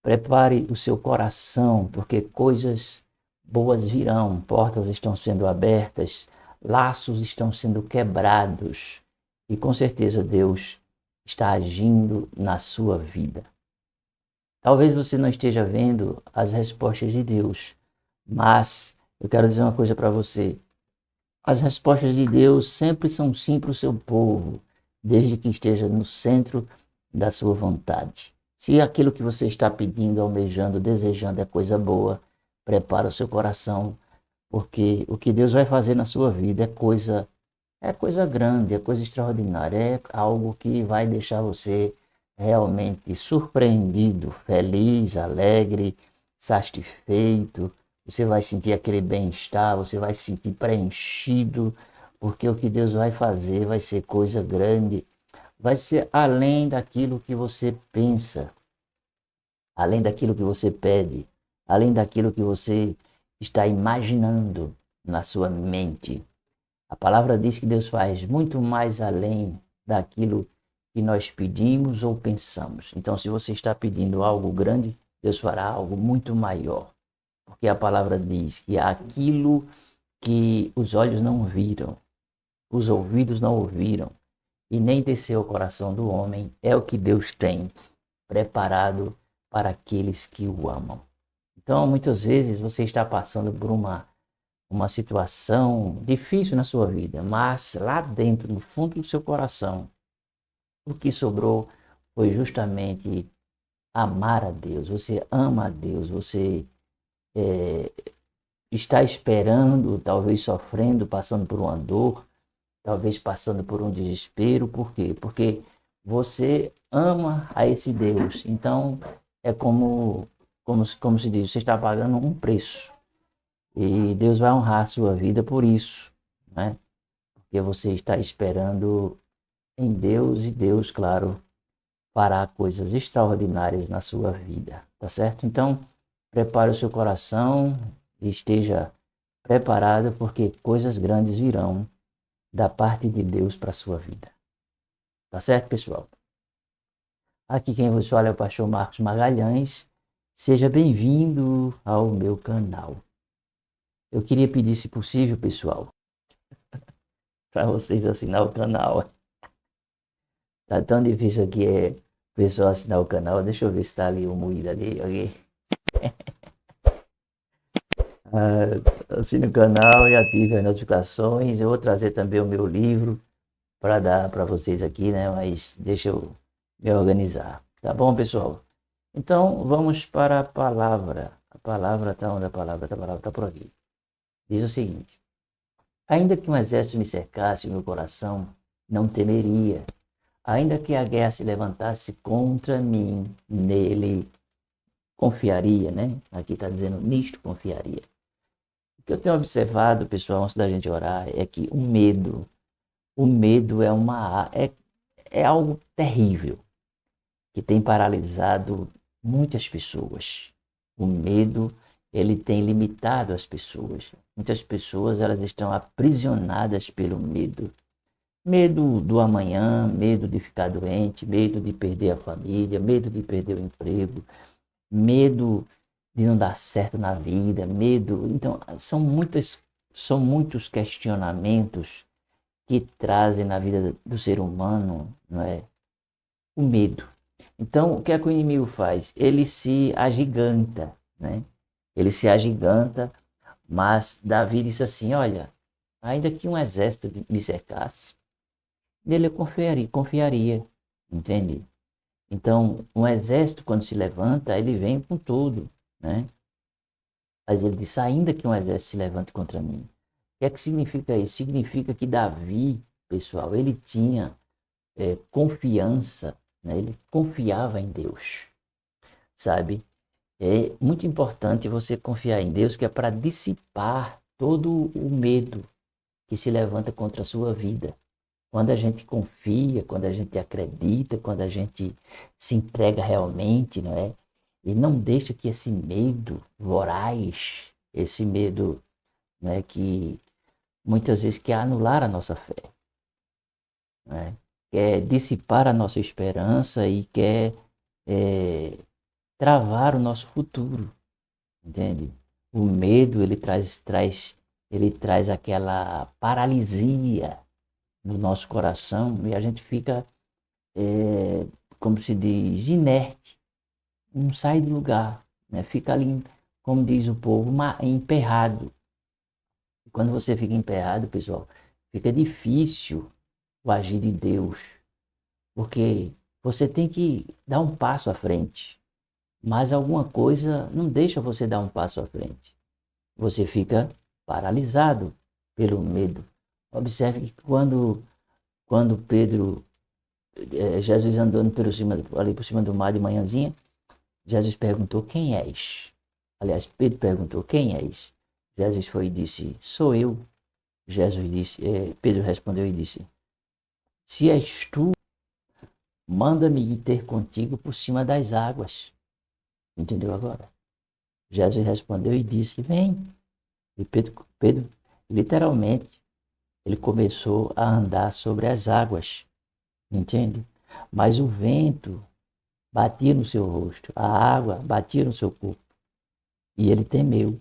Prepare o seu coração, porque coisas boas virão, portas estão sendo abertas, laços estão sendo quebrados e com certeza Deus está agindo na sua vida. Talvez você não esteja vendo as respostas de Deus, mas eu quero dizer uma coisa para você. As respostas de Deus sempre são sim para o seu povo, desde que esteja no centro da sua vontade. Se aquilo que você está pedindo, almejando, desejando é coisa boa, prepara o seu coração, porque o que Deus vai fazer na sua vida é coisa grande, é coisa extraordinária, é algo que vai deixar você realmente surpreendido, feliz, alegre, satisfeito. Você vai sentir aquele bem-estar, você vai se sentir preenchido, porque o que Deus vai fazer vai ser coisa grande, vai ser além daquilo que você pensa, além daquilo que você pede, além daquilo que você está imaginando na sua mente. A palavra diz que Deus faz muito mais além daquilo que nós pedimos ou pensamos. Então, se você está pedindo algo grande, Deus fará algo muito maior. Porque a palavra diz que aquilo que os olhos não viram, os ouvidos não ouviram, e nem desceu ao coração do homem, é o que Deus tem preparado para aqueles que o amam. Então, muitas vezes você está passando por uma situação difícil na sua vida, mas lá dentro, no fundo do seu coração, o que sobrou foi justamente amar a Deus. Você ama a Deus, você está esperando, talvez sofrendo, passando por uma dor, talvez passando por um desespero. Por quê? Porque você ama a esse Deus. Então, é como se diz, você está pagando um preço. E Deus vai honrar a sua vida por isso, né? Porque você está esperando em Deus e Deus, claro, fará coisas extraordinárias na sua vida, tá certo? Então, prepare o seu coração e esteja preparado, porque coisas grandes virão da parte de Deus para a sua vida. Tá certo, pessoal? Aqui quem vos fala é o pastor Marcos Magalhães. Seja bem-vindo ao meu canal. Eu queria pedir, se possível, pessoal, para vocês assinar o canal. Tá tão difícil aqui o pessoal assinar o canal. Deixa eu ver se tá ali o moído ali. Okay? Assine o canal e ative as notificações. Eu vou trazer também o meu livro para dar para vocês aqui, né? Mas deixa eu me organizar. Tá bom, pessoal? Então, vamos para a palavra. A palavra está onde a palavra? A palavra está por aqui. Diz o seguinte: ainda que um exército me cercasse, o meu coração não temeria. Ainda que a guerra se levantasse contra mim, nele confiaria, né? Aqui está dizendo, nisto confiaria. O que eu tenho observado, pessoal, antes da gente orar, é que o medo é algo terrível, que tem paralisado muitas pessoas. O medo, ele tem limitado as pessoas. Muitas pessoas, elas estão aprisionadas pelo medo. Medo do amanhã, medo de ficar doente, medo de perder a família, medo de perder o emprego, medo de não dar certo na vida, medo. Então, são muitos questionamentos que trazem na vida do ser humano, não é? O medo. Então, o que é que o inimigo faz? Ele se agiganta, né? Ele se agiganta, mas Davi disse assim: olha, ainda que um exército me cercasse, nele eu confiaria, entende? Então, um exército, quando se levanta, ele vem com tudo, né? Mas ele disse, ainda que um exército se levante contra mim. O que é que significa isso? Significa que Davi, pessoal, ele tinha confiança, né? Ele confiava em Deus, sabe? É muito importante você confiar em Deus, que é para dissipar todo o medo que se levanta contra a sua vida. Quando a gente confia, quando a gente acredita, quando a gente se entrega realmente, não é? E não deixa que esse medo voraz, esse medo, né, que muitas vezes quer anular a nossa fé, né? Quer dissipar a nossa esperança e quer travar o nosso futuro, entende? O medo, ele traz aquela paralisia no nosso coração e a gente fica, como se diz, inerte, não sai do lugar, né? Fica ali, como diz o povo, emperrado. E quando você fica emperrado, pessoal, fica difícil o agir de Deus, porque você tem que dar um passo à frente, mas alguma coisa não deixa você dar um passo à frente. Você fica paralisado pelo medo. Observe que quando Pedro, Jesus andando ali por cima do mar de manhãzinha, Jesus perguntou, quem és? Aliás, Pedro perguntou, quem és? Jesus foi e disse, sou eu. Pedro respondeu e disse, se és tu, manda-me ir ter contigo por cima das águas. Entendeu agora? Jesus respondeu e disse, vem. E Pedro literalmente, ele começou a andar sobre as águas, entende? Mas o vento batia no seu rosto, a água batia no seu corpo. E ele temeu.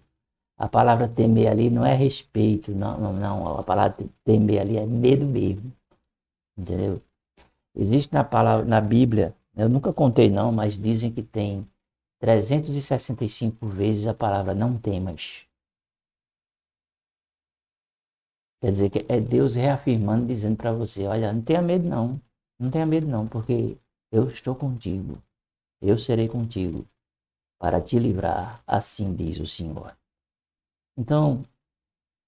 A palavra temer ali não é respeito, não. A palavra temer ali é medo mesmo, entendeu? Existe na Bíblia, eu nunca contei não, mas dizem que tem 365 vezes a palavra não temas. Quer dizer que é Deus reafirmando, dizendo para você, olha, não tenha medo não. Não tenha medo não, porque eu estou contigo. Eu serei contigo para te livrar, assim diz o Senhor. Então,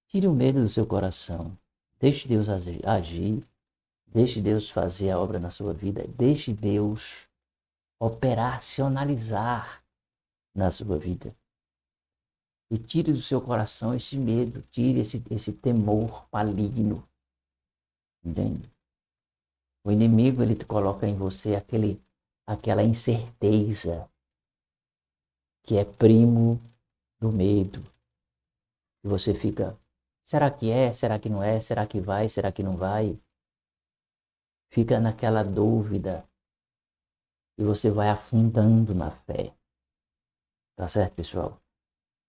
tire o medo do seu coração. Deixe Deus agir. Deixe Deus fazer a obra na sua vida. Deixe Deus operacionalizar na sua vida. E tire do seu coração esse medo, tire esse temor maligno. Entende? O inimigo, ele te coloca em você aquela incerteza que é primo do medo. E você fica, será que é? Será que não é? Será que vai? Será que não vai? Fica naquela dúvida e você vai afundando na fé. Tá certo, pessoal?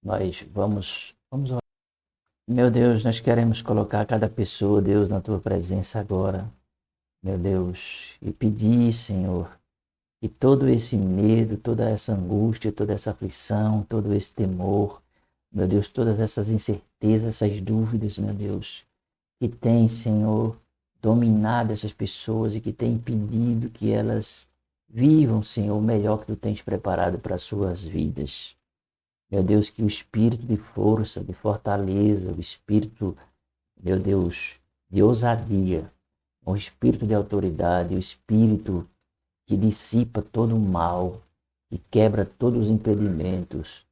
Nós vamos orar. Meu Deus, nós queremos colocar cada pessoa, Deus, na tua presença agora. Meu Deus, e pedir, Senhor, que todo esse medo, toda essa angústia, toda essa aflição, todo esse temor, meu Deus, todas essas incertezas, essas dúvidas, meu Deus, que tem, Senhor, dominado essas pessoas e que tem impedido que elas vivam, Senhor, o melhor que tu tens preparado para as suas vidas. Meu Deus, que o espírito de força, de fortaleza, o espírito, meu Deus, de ousadia, o espírito de autoridade, o espírito que dissipa todo o mal, que quebra todos os impedimentos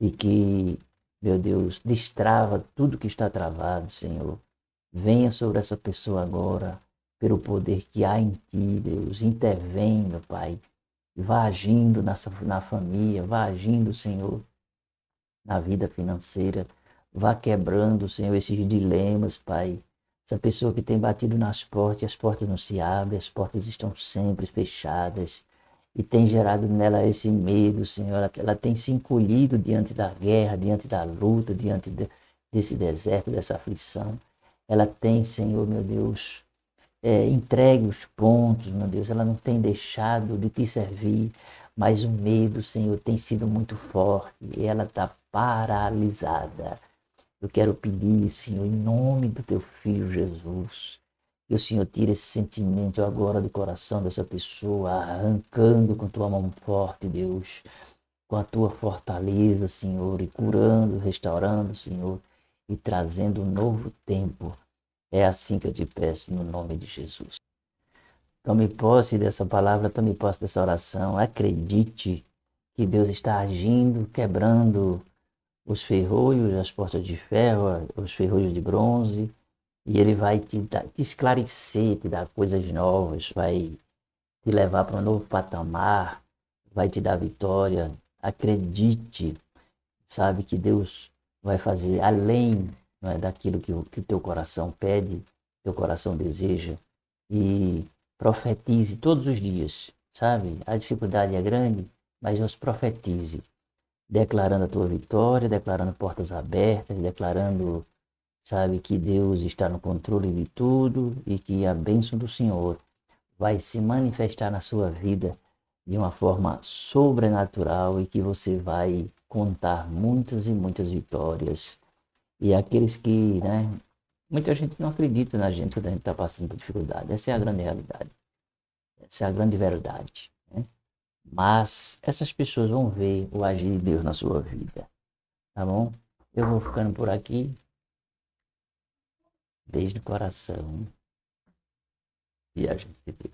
e que, meu Deus, destrava tudo que está travado, Senhor. Venha sobre essa pessoa agora, pelo poder que há em ti, Deus. Intervém, meu Pai. Vá agindo na família, vá agindo, Senhor, na vida financeira. Vá quebrando, Senhor, esses dilemas, Pai. Essa pessoa que tem batido nas portas, as portas não se abrem, as portas estão sempre fechadas. E tem gerado nela esse medo, Senhor. Ela tem se encolhido diante da guerra, diante da luta, desse deserto, dessa aflição. Ela tem, Senhor, meu Deus, entregue os pontos, meu Deus. Ela não tem deixado de te servir, mas o medo, Senhor, tem sido muito forte e ela está paralisada. Eu quero pedir, Senhor, em nome do teu Filho Jesus, que o Senhor tire esse sentimento agora do coração dessa pessoa, arrancando com tua mão forte, Deus, com a tua fortaleza, Senhor, e curando, restaurando, Senhor, e trazendo um novo tempo. É assim que eu te peço, no nome de Jesus. Tome posse dessa palavra, tome posse dessa oração. Acredite que Deus está agindo, quebrando os ferrolhos, as portas de ferro, os ferrolhos de bronze, e Ele vai te esclarecer, te dar coisas novas, vai te levar para um novo patamar, vai te dar vitória. Acredite, sabe que Deus vai fazer além, não é, daquilo que o teu coração pede, teu coração deseja, e profetize todos os dias, sabe? A dificuldade é grande, mas Deus profetize, declarando a tua vitória, declarando portas abertas, declarando, sabe, que Deus está no controle de tudo e que a bênção do Senhor vai se manifestar na sua vida de uma forma sobrenatural e que você vai contar muitas e muitas vitórias. E aqueles que, né, muita gente não acredita na gente quando a gente está passando por dificuldade. Essa é a grande realidade. Essa é a grande verdade, né? Mas essas pessoas vão ver o agir de Deus na sua vida, tá bom? Eu vou ficando por aqui. Beijo no coração. E a gente se vê.